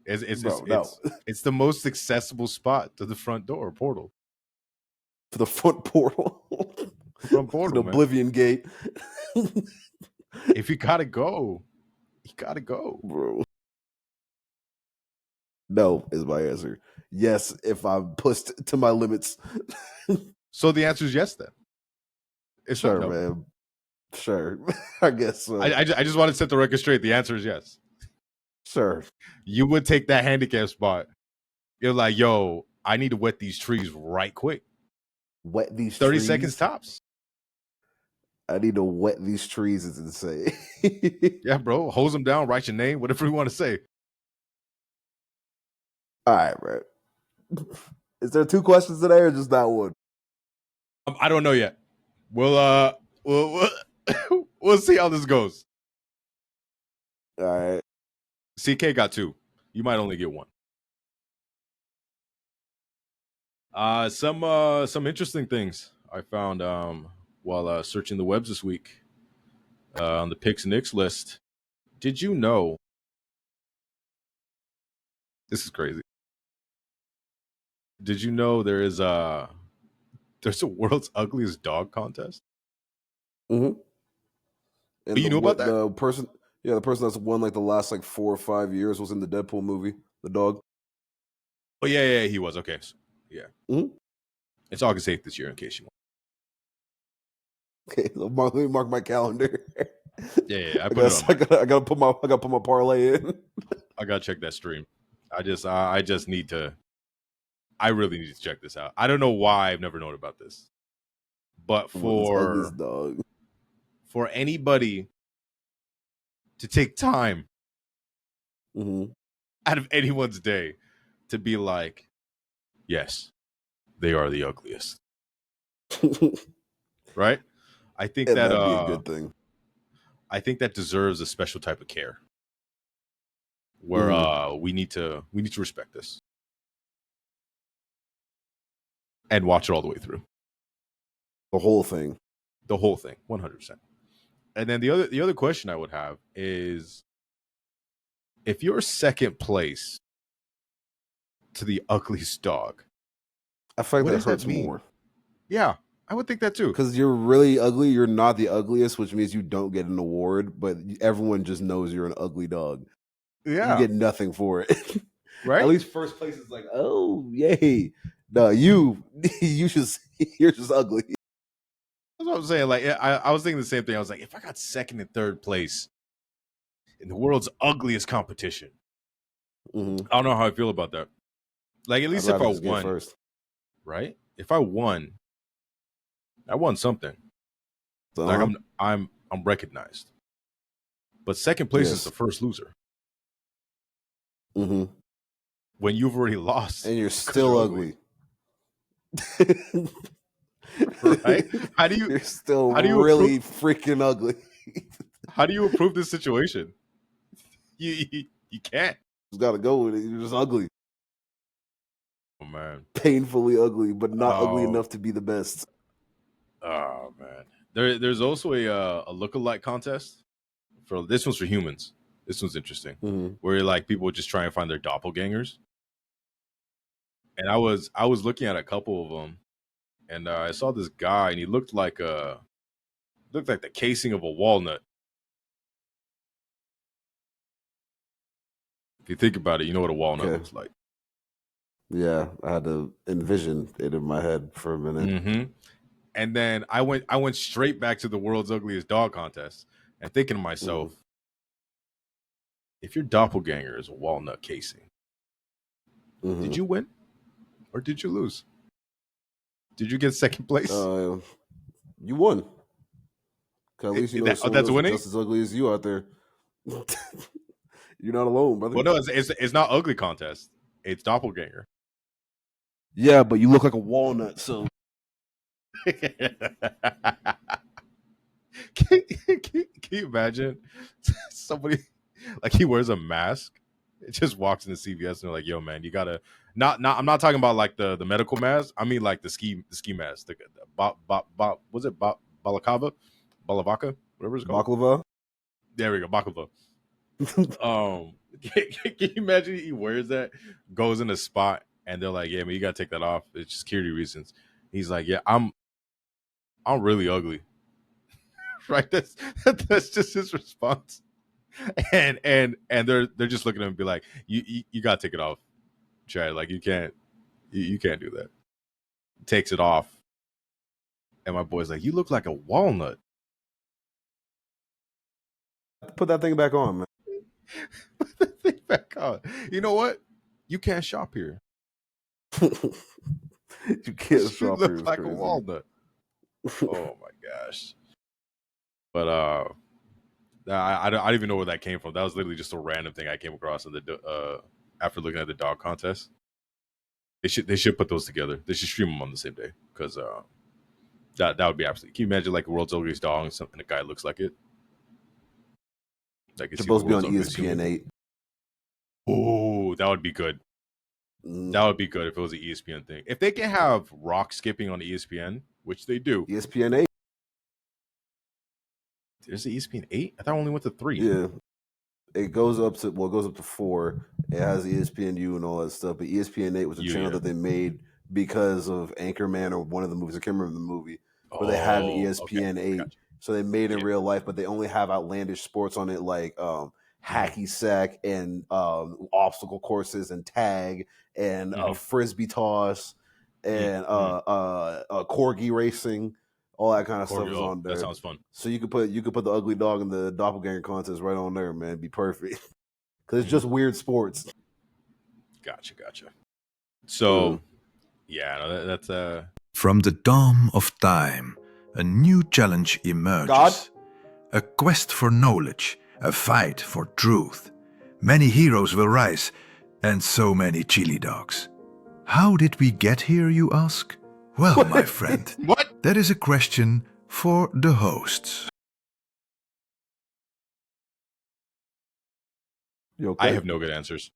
S1: It's the most accessible spot to the front door portal.
S2: To the front portal.
S1: Front portal,
S2: the Oblivion gate.
S1: If you gotta go, you gotta go,
S2: bro. No is my answer. Yes, if I'm pushed to my limits.
S1: So the answer is yes, then.
S2: It's sure, no. Man. Sure, I guess so.
S1: I just want to set the record straight. The answer is yes.
S2: Sure.
S1: You would take that handicap spot. You're like, yo, I need to wet these trees right quick.
S2: Wet these
S1: 30
S2: trees?
S1: seconds tops.
S2: I need to wet these trees is insane.
S1: Yeah, bro. Hose them down, write your name, whatever you want to say.
S2: All right, bro. Is there 2 questions today or just that one?
S1: I don't know yet. We'll see how this goes.
S2: All right.
S1: CK got 2. You might only get 1. Some interesting things I found while searching the webs this week on the Picks Nicks list. Did you know? This is crazy. Did you know there's a world's ugliest dog contest?
S2: Mm-hmm.
S1: And you know about that?
S2: The person that's won like the last like 4 or 5 years was in the Deadpool movie. The dog.
S1: Oh yeah, he was. Okay, yeah.
S2: Mm-hmm.
S1: It's August 8th this year, in case you
S2: want. Okay, let me mark my calendar.
S1: Yeah. I
S2: gotta put my parlay in.
S1: I gotta check that stream. I just need to. I really need to check this out. I don't know why I've never known about this, but for anybody to take time out of anyone's day to be like, yes, they are the ugliest, right? I think that'd be a good thing. I think that deserves a special type of care, where we need to respect this and watch it all the way through.
S2: The whole thing,
S1: 100%. And then the other question I would have is, if you're second place to the ugliest dog,
S2: I feel like that hurts more.
S1: Yeah, I would think that too.
S2: Because you're really ugly. You're not the ugliest, which means you don't get an award, but everyone just knows you're an ugly dog.
S1: Yeah.
S2: You get nothing for it.
S1: Right?
S2: At least first place is like, oh, yay. No, you're just ugly.
S1: That's what I'm saying. Like, I was thinking the same thing. I was like, if I got second and third place in the world's ugliest competition,
S2: Mm-hmm.
S1: I don't know how I feel about that. Like, at
S2: I'd
S1: least if
S2: rather
S1: I
S2: just get
S1: won,
S2: first.
S1: right? If I won something. Like,
S2: Uh-huh.
S1: I'm recognized. But second place is
S2: Yes.
S1: the first loser.
S2: Mm-hmm.
S1: When you've already lost,
S2: And you're
S1: because
S2: still ugly.
S1: Right? How do you
S2: You're still
S1: how do you approve
S2: really freaking ugly.
S1: how do you approve this situation? You can't.
S2: Just gotta go with it. You're just ugly.
S1: Oh man.
S2: Painfully ugly, but not ugly
S1: Oh,
S2: enough to be the best.
S1: oh man. There's also a lookalike contest. For this one's for humans. This one's interesting.
S2: Mm-hmm.
S1: Where like people just try and find their doppelgangers. And I was looking at a couple of them, and I saw this guy, and he looked like the casing of a walnut. If you think about it, you know what a walnut
S2: Okay.
S1: looks like.
S2: Yeah, I had to envision it in my head for a minute.
S1: Mm-hmm. And then I went straight back to the world's ugliest dog contest, and thinking to myself, if your doppelganger is a walnut casing,
S2: Mm-hmm.
S1: did you win or did you lose? Did you get second place?
S2: You won. 'Cause at least you know there's someone
S1: That's
S2: else
S1: winning.
S2: just as ugly as you out there. You're not alone, brother.
S1: Well, no, it's not ugly contest. It's doppelganger.
S2: Yeah, but you look like a walnut, so
S1: Can you imagine somebody like he wears a mask? It just walks into CVS and they're like, "Yo, man, you gotta not." I'm not talking about like the medical mask. I mean like the ski mask. Was it balaclava, balavaka, whatever it's called?
S2: baklava.
S1: There we go, baklava. Can you imagine he wears that, goes in a spot, and they're like, "Yeah, man, you gotta take that off. It's just security reasons." He's like, "Yeah, I'm really ugly." Right? That's just his response. And they're just looking at him and be like, you gotta take it off, Chad. Like you can't do that. Takes it off, and my boy's like, you look like a walnut.
S2: Put that thing back on, man.
S1: Put the thing back on. You know what? You can't shop here.
S2: You can't
S1: You
S2: shop here
S1: look
S2: is
S1: like a
S2: crazy.
S1: walnut. Oh my gosh. But I don't even know where that came from. That was literally just a random thing I came across in the after looking at the dog contest. They should put those together. They should stream them on the same day because that would be absolutely. Can you imagine like a world's ugliest dog and something? A guy looks like it. I can
S2: It's
S1: see the
S2: supposed to be on
S1: world's ugliest
S2: ESPN
S1: human.
S2: 8.
S1: Oh, that would be good. That would be good if it was an ESPN thing. If they can have rock skipping on ESPN, which they do.
S2: ESPN 8.
S1: There's an ESPN 8? I thought I only went to 3.
S2: Yeah. It goes up to 4. It has ESPNU and all that stuff. But ESPN 8 was a channel that they made because of Anchorman or one of the movies. I can't remember the movie. But they had an
S1: Oh, okay.
S2: ESPN
S1: I
S2: 8.
S1: got you.
S2: So they made in
S1: Yeah.
S2: real life, but they only have outlandish sports on it like hacky sack and obstacle courses and tag and frisbee toss and corgi racing. All that kind of stuff is on there.
S1: That sounds fun.
S2: So you could put the ugly dog and the doppelganger contest right on there, man. It'd be perfect. Because it's just weird sports.
S1: Gotcha. So, yeah, no, that's
S3: From the dawn of time, a new challenge emerges.
S2: God?
S3: A quest for knowledge, a fight for truth. Many heroes will rise, and so many chili dogs. How did we get here, you ask? Well, my friend,
S1: what?
S3: that is a question for the hosts.
S2: You okay?
S1: I have no good answers.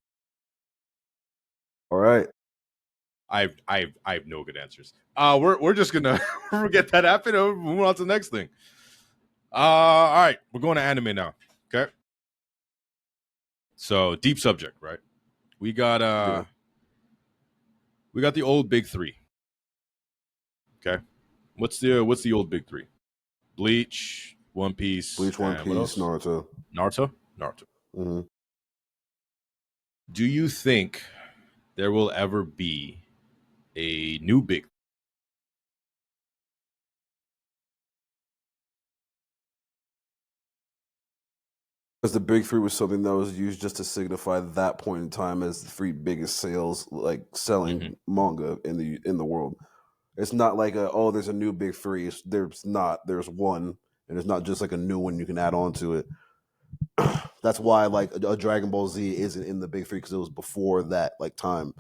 S2: All right.
S1: I have no good answers. We're just gonna forget that happened and move on to the next thing. All right, we're going to anime now. Okay. So deep subject, right? We got we got the old big three. Okay. What's the old big three? Bleach, One Piece,
S2: One
S1: and what
S2: Piece,
S1: else?
S2: Naruto.
S1: Naruto.
S2: Mm-hmm.
S1: Do you think there will ever be a new big?
S2: Because the big three was something that was used just to signify that point in time as the three biggest sales, like selling manga in the world. It's not like there's a new big three. There's not. There's one, and it's not just like a new one you can add on to it. That's why like a Dragon Ball Z isn't in the big three because it was before that like time.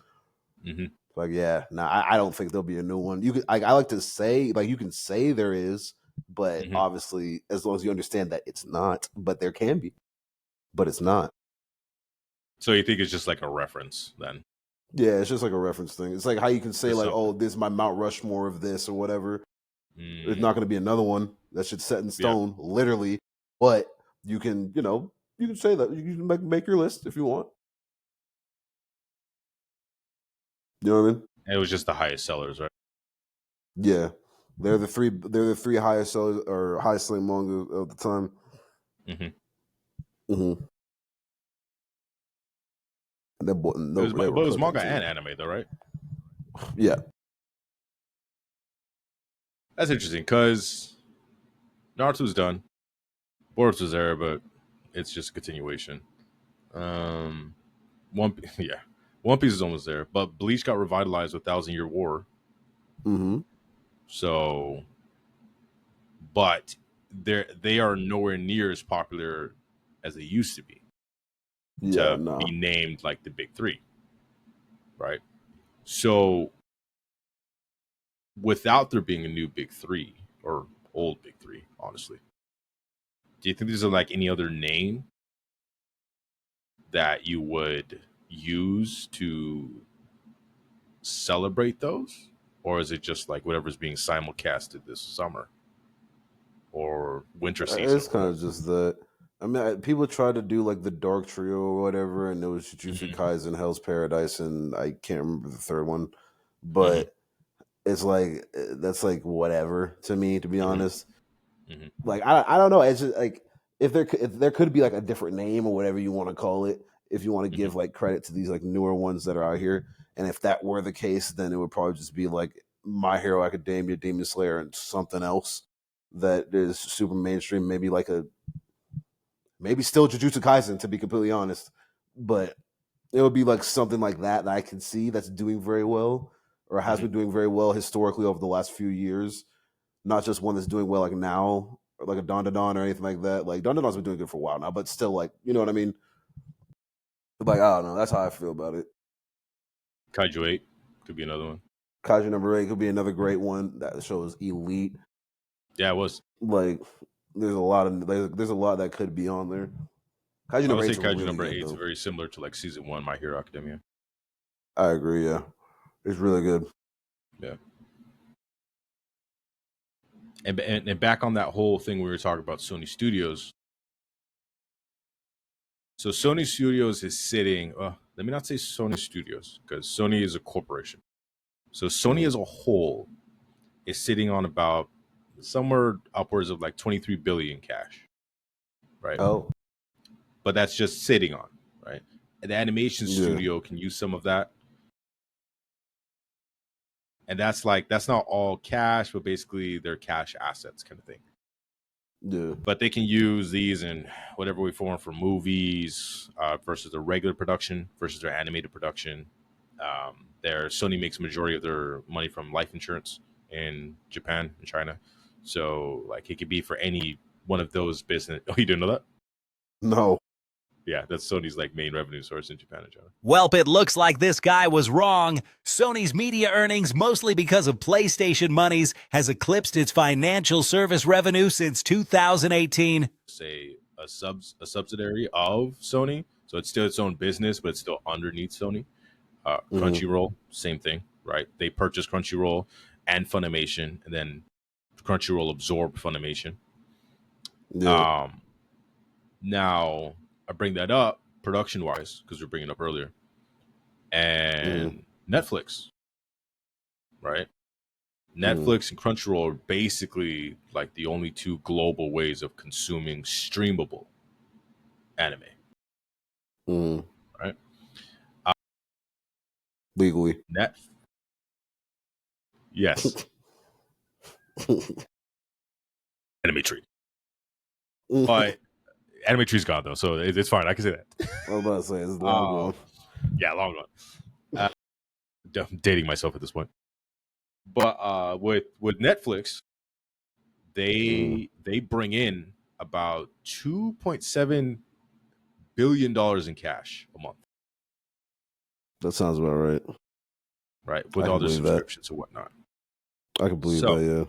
S2: Like I don't think there'll be a new one. You could I like to say like you can say there is, but obviously as long as you understand that it's not, but there can be, but it's not.
S1: So you think it's just like a reference then?
S2: Yeah, it's just like a reference thing. It's like how you can say like, oh, this is my Mount Rushmore of this or whatever. There's not going to be another one that should set in stone, literally. But you can, you can say that you can make your list if you want. You know what I mean?
S1: It was just the highest sellers, right?
S2: Yeah, they're the three highest sellers or highest selling manga of the time. And
S1: it was manga and anime, though, right?
S2: Yeah,
S1: that's interesting because Naruto's done, Boruto's there, but it's just a continuation. One Piece is almost there, but Bleach got revitalized with 1,000-Year War. So, but they are nowhere near as popular as they used to be. Be named like the big three, right? So, without there being a new big three or old big three, honestly, do you think there's like any other name that you would use to celebrate those, or is it just like whatever's being simulcasted this summer or winter season?
S2: It's kind of just that. I mean, people try to do like the Dark Trio or whatever, and it was Jujutsu Kaisen, Hell's Paradise, and I can't remember the third one, but it's like that's like whatever to me, to be honest. Like I don't know. It's just like if there could be like a different name or whatever you want to call it, if you want to give like credit to these like newer ones that are out here, and if that were the case, then it would probably just be like My Hero Academia, Demon Slayer, and something else that is super mainstream. Maybe still Jujutsu Kaisen, to be completely honest, but it would be like something like that I can see that's doing very well or has been doing very well historically over the last few years. Not just one that's doing well like now, or like a Don or anything like that. Like Don has been doing good for a while now, but still, like, you know what I mean? Like, I don't know. That's how I feel about it.
S1: Kaiju 8 could be another one.
S2: Kaiju number 8 could be another great one. That show is elite.
S1: Yeah, it was.
S2: Like, there's a lot that could be on there.
S1: Kaiju number 8 Kaiju number 8 is very similar to like season 1 My Hero Academia.
S2: I agree. Yeah, it's really good.
S1: Yeah. And back on that whole thing we were talking about, Sony Studios. So Sony Studios is sitting. Let me not say Sony Studios because Sony is a corporation. So Sony as a whole is sitting on about somewhere upwards of like 23 billion cash, right?
S2: Oh,
S1: but that's just sitting on, right? And the animation studio can use some of that. And that's not all cash, but basically they're cash assets kind of thing.
S2: Yeah.
S1: But they can use these in whatever way form for movies versus their regular production versus their animated production. Their Sony makes a majority of their money from life insurance in Japan and China. So like it could be for any one of those business. Oh, you didn't know that?
S2: No.
S1: Yeah, that's Sony's like main revenue source in Japan and China.
S4: Welp, it looks like this guy was wrong. Sony's media earnings, mostly because of PlayStation monies, has eclipsed its financial service revenue since 2018.
S1: Say a subsidiary of Sony, so it's still its own business, but it's still underneath Sony. Crunchyroll, same thing, right? They purchased Crunchyroll and Funimation, and then Crunchyroll absorbed Funimation.
S2: Yeah.
S1: Now I bring that up production-wise because we were bringing it up earlier, and Netflix, right? Netflix and Crunchyroll are basically like the only two global ways of consuming streamable anime, right?
S2: Legally.
S1: Yes. Anime tree. But Anime tree's gone though, so it's fine. I can say that.
S2: I was about to say it's long gone.
S1: Yeah, long gone. I'm dating myself at this point. But with Netflix, they bring in about $2.7 billion in cash a month.
S2: That sounds about right.
S1: Right, with all their subscriptions and whatnot.
S2: I can believe that. Yeah.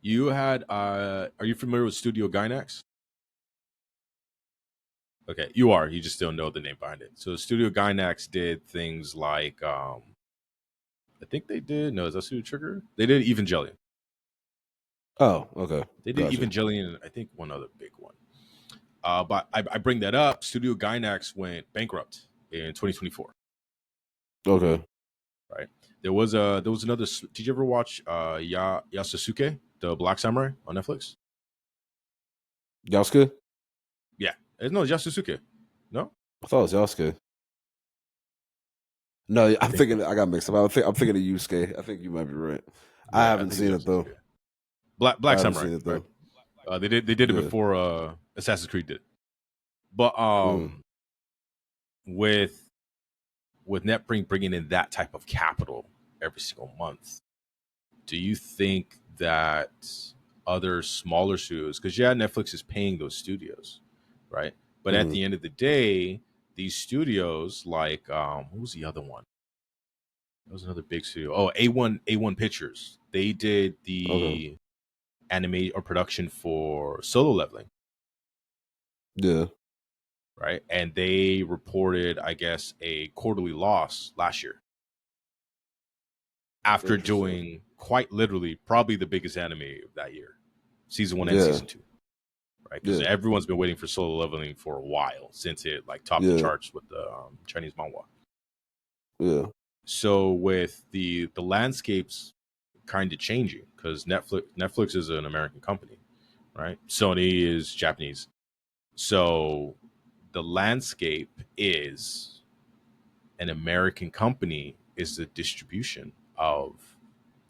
S1: You had. Are you familiar with Studio Gainax? Okay, you are. You just don't know the name behind it. So Studio Gainax did things like, I think they did. No, is that Studio Trigger? They did Evangelion.
S2: Oh, okay.
S1: They did Evangelion. I think one other big one. But I bring that up. Studio Gainax went bankrupt in 2024.
S2: Okay.
S1: Right. There was another. Did you ever watch Yasusuke, the Black Samurai, on Netflix?
S2: Yasuke?
S1: Yeah. No, Yasusuke. No?
S2: I thought it was Yasuke. No, I'm thinking I got mixed up. I'm thinking of Yusuke. I think you might be right. Yeah, I haven't seen it though.
S1: Black Samurai.
S2: Seen it, though.
S1: Right? They did it before Assassin's Creed did. But with NetBring bringing in that type of capital every single month, do you think that other smaller studios, because Netflix is paying those studios, right? But at the end of the day, these studios like what was the other one? That was another big studio. Oh, A1 Pictures. They did the anime or production for Solo Leveling.
S2: Yeah.
S1: Right. And they reported, I guess, a quarterly loss last year. After doing quite literally probably the biggest anime of that year. Season 1 and Season 2. Right? Because everyone's been waiting for Solo Leveling for a while since it like topped the charts with the Chinese manhwa.
S2: Yeah.
S1: So with the landscapes kind of changing, because Netflix is an American company, right? Sony is Japanese. So the landscape is an American company is the distribution of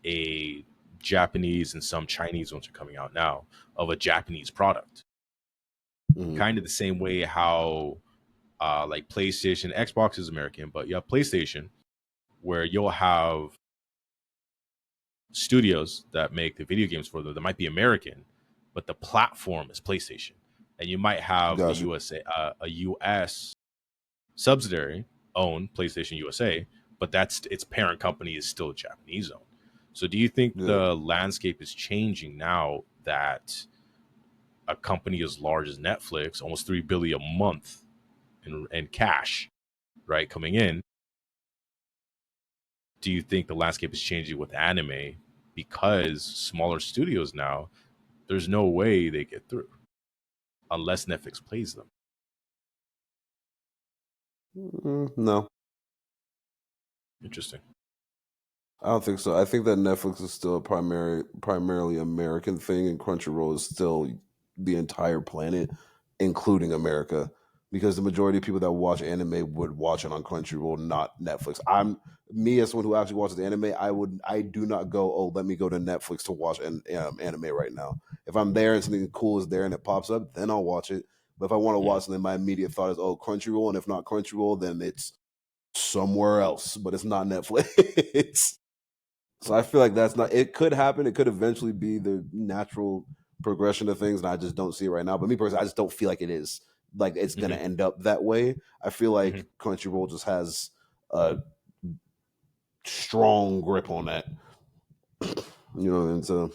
S1: a Japanese, and some Chinese ones are coming out now, of a Japanese product. Kind of the same way how like PlayStation, Xbox is American, but you have PlayStation where you'll have studios that make the video games for them that might be American, but the platform is PlayStation. And you might have a US subsidiary own PlayStation USA, but its parent company is still Japanese owned. So do you think the landscape is changing now that a company as large as Netflix, almost $3 billion a month in cash, right, coming in? Do you think the landscape is changing with anime because smaller studios now, there's no way they get through unless Netflix plays them?
S2: No.
S1: Interesting.
S2: I don't think so. I think that Netflix is still a primarily American thing, and Crunchyroll is still the entire planet, including America, because the majority of people that watch anime would watch it on Crunchyroll, not Netflix. Me as someone who actually watches anime, I do not go, oh, let me go to Netflix to watch an anime right now. If I'm there and something cool is there and it pops up, then I'll watch it. But if I want to watch something, my immediate thought is, oh, Crunchyroll, and if not Crunchyroll, then it's somewhere else, but it's not Netflix. So I feel like that's not. It could happen. It could eventually be the natural progression of things, and I just don't see it right now. But me personally, I just don't feel like it is. Like it's gonna end up that way. I feel like Crunchyroll just has a strong grip on that. You know, and so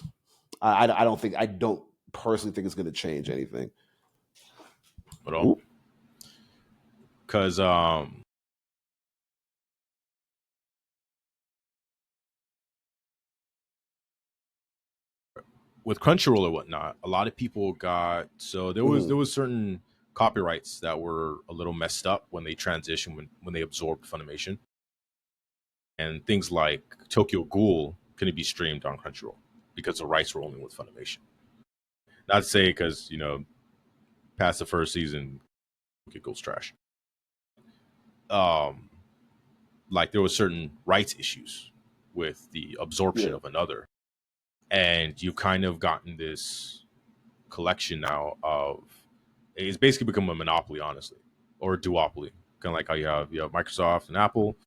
S2: I don't personally think it's gonna change anything
S1: at all. Because with Crunchyroll or whatnot, a lot of people got there was certain copyrights that were a little messed up when they transitioned when they absorbed Funimation, and things like Tokyo Ghoul couldn't be streamed on Crunchyroll because the rights were only with Funimation. Not to say because past the first season, Tokyo Ghoul's trash. Like there was certain rights issues with the absorption of another. And you've kind of gotten this collection now of It's basically become a monopoly, honestly, or a duopoly. Kind of like how you have Microsoft and Apple.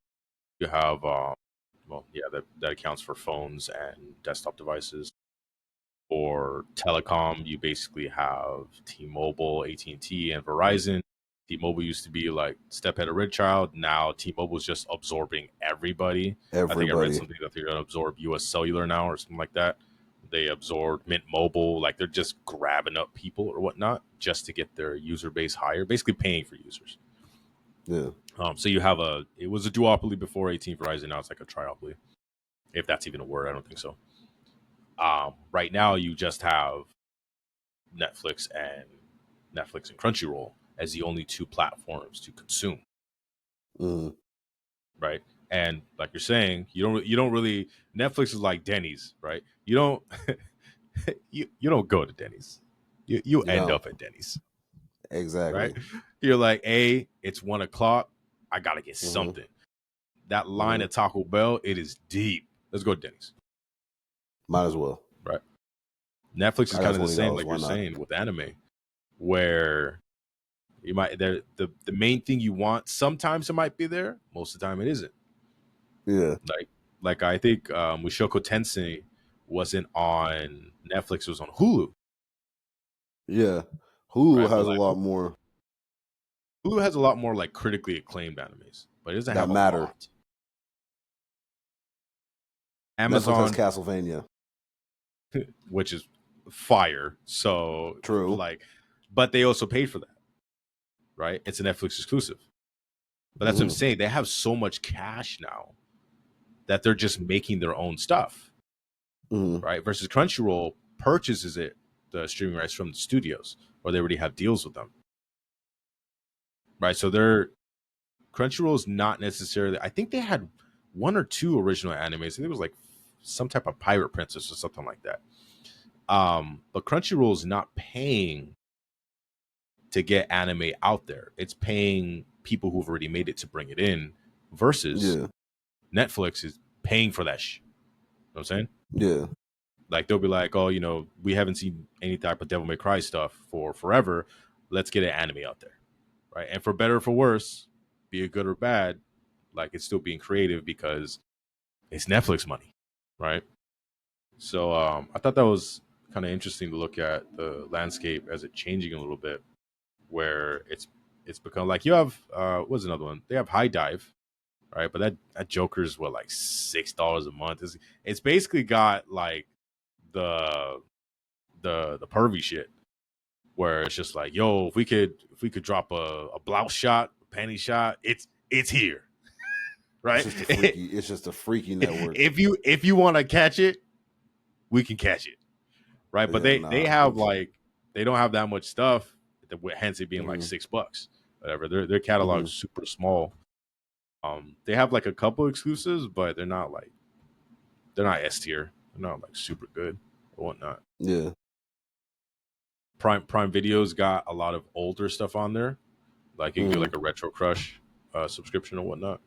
S1: You have that accounts for phones and desktop devices. For telecom, you basically have T-Mobile, AT&T, and Verizon. T-Mobile used to be like step ahead of Red Child. Now T-Mobile is just absorbing everybody. I think I read something that they're going to absorb US Cellular now or something like that. They absorbed Mint Mobile. Like they're just grabbing up people or whatnot just to get their user base higher, basically paying for users.
S2: Yeah.
S1: So you have it was a duopoly before AT&T Verizon. Now it's like a triopoly, if that's even a word. I don't think so. Right now you just have Netflix and Crunchyroll as the only two platforms to consume. Right. And like you're saying, you don't really, Netflix is like Denny's, right? You don't you don't go to Denny's. You end up at Denny's.
S2: Exactly.
S1: Right. You're like, it's 1:00. I gotta get something. That line at Taco Bell, it is deep. Let's go to Denny's.
S2: Might as well.
S1: Right. Netflix is kind of the same, like you're saying, with anime, where you might the main thing you want, sometimes it might be there, most of the time it isn't.
S2: Yeah.
S1: Like I think Mushoku Tensei wasn't on Netflix, it was on Hulu.
S2: Yeah. Hulu has a lot more.
S1: Hulu has a lot more like critically acclaimed animes, but it doesn't have a lot. Amazon
S2: Netflix has Castlevania,
S1: which is fire. So
S2: true.
S1: But they also paid for that, right? It's a Netflix exclusive. But that's what I'm saying. They have so much cash now that they're just making their own stuff, right? Versus Crunchyroll purchases the streaming rights from the studios, or they already have deals with them, right? So Crunchyroll is not necessarily. I think they had one or two original animes. I think it was like some type of Pirate Princess or something like that. But Crunchyroll is not paying to get anime out there. It's paying people who've already made it to bring it in, versus Netflix is paying for that shit. You know what I'm saying?
S2: Yeah.
S1: Like they'll be like, oh, we haven't seen any type of Devil May Cry stuff for forever. Let's get an anime out there, right? And for better or for worse, be it good or bad, like it's still being creative because it's Netflix money, right? So I thought that was kind of interesting to look at the landscape as it changing a little bit, where it's become like you have what's another one? They have High Dive, right? But that Joker's like $6 a month. It's basically got like the pervy shit, where it's just like, yo, if we could drop a blouse shot, a panty shot, it's here, right?
S2: It's just a freaky network.
S1: If you want to catch it, we can catch it, right? But they have like, they don't have that much stuff, hence it being like $6, whatever. Their catalog is super small. They have like a couple exclusives, but they're not S tier. They're not like super good or whatnot.
S2: Yeah.
S1: Prime Video's got a lot of older stuff on there. Like you can do like a Retro Crush subscription or whatnot.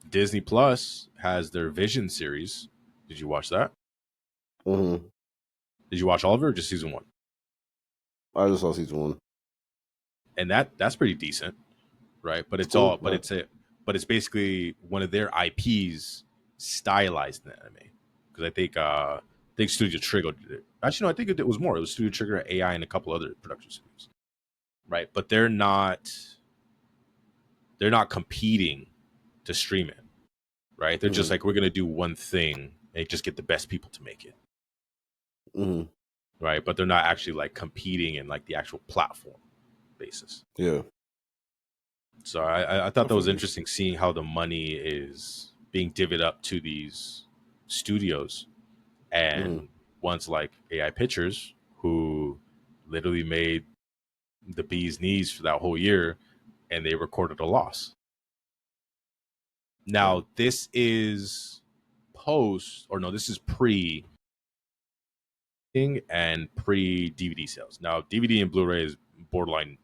S1: Disney Plus has their Vision series. Did you watch that? Did you watch all of it or just season 1?
S2: I just saw season 1.
S1: And that's pretty decent, right? But it's it's basically one of their IPs stylized in anime. Because I think Studio Trigger did it. Actually, no, I think it was more. It was Studio Trigger, AI, and a couple other production studios, right? But they're not competing to stream it, right? They're just like, we're gonna do one thing and just get the best people to make it, right? But they're not actually like competing in like the actual platform basis.
S2: Yeah.
S1: So I thought that was interesting, seeing how the money is being divvied up to these studios, and ones like AI Pictures, who literally made the bee's knees for that whole year, and they recorded a loss. Now, this is this is pre and pre DVD sales. Now, DVD and Blu-ray is borderline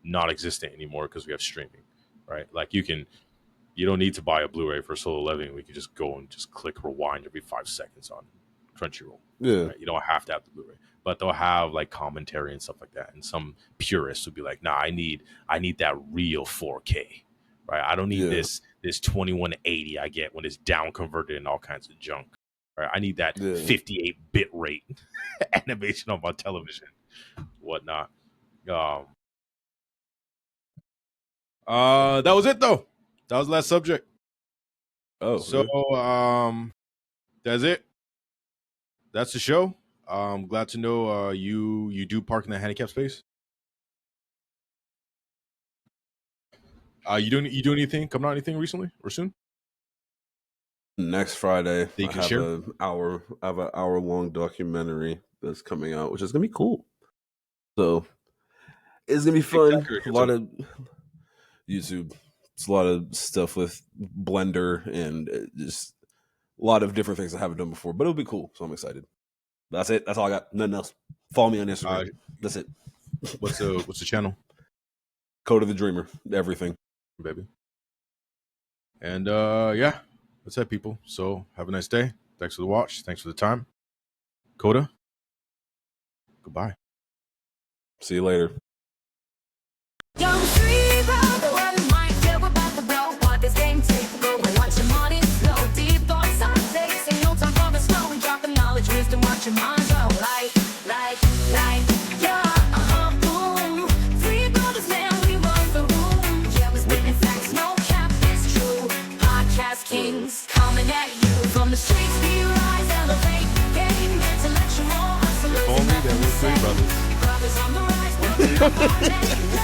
S1: non-existent anymore because we have streaming, right? Like you don't need to buy a Blu-ray for Solo Leveling. We can just go and just click rewind every 5 seconds on Crunchyroll.
S2: Yeah.
S1: Right? You don't have to have the Blu-ray. but they'll have like commentary and stuff like that. And some purists would be like, nah, I need that real 4K, right? I don't need this 2180 I get when it's down converted and all kinds of junk, right? I need that 58 bit rate animation on my television, whatnot. That was it though. That was the last subject.
S5: Oh,
S1: so that's it. That's the show. I'm glad to know you do park in the handicap space. You doing anything? Coming out anything recently or soon?
S5: Next Friday,
S1: I have
S5: an hour-long documentary that's coming out, which is gonna be cool. So it's gonna be fun. A lot of YouTube. It's a lot of stuff with Blender and just a lot of different things I haven't done before, but it'll be cool. So I'm excited. That's it. That's all I got. Nothing else. Follow me on Instagram. That's it.
S1: What's the channel?
S5: Koda the Dreamer. Everything,
S1: baby. And yeah, that's it, people. So have a nice day. Thanks for the watch. Thanks for the time. Koda. Goodbye.
S5: See you later.
S6: Your mind's all like, yeah, boom. Three brothers, man, we run the room. Yeah, we're spitting facts, no cap, it's true. Podcast kings coming at you from the streets. We rise, elevate, game, intellectual, hustlers.
S1: If only there were three brothers.
S6: Brothers on the rise,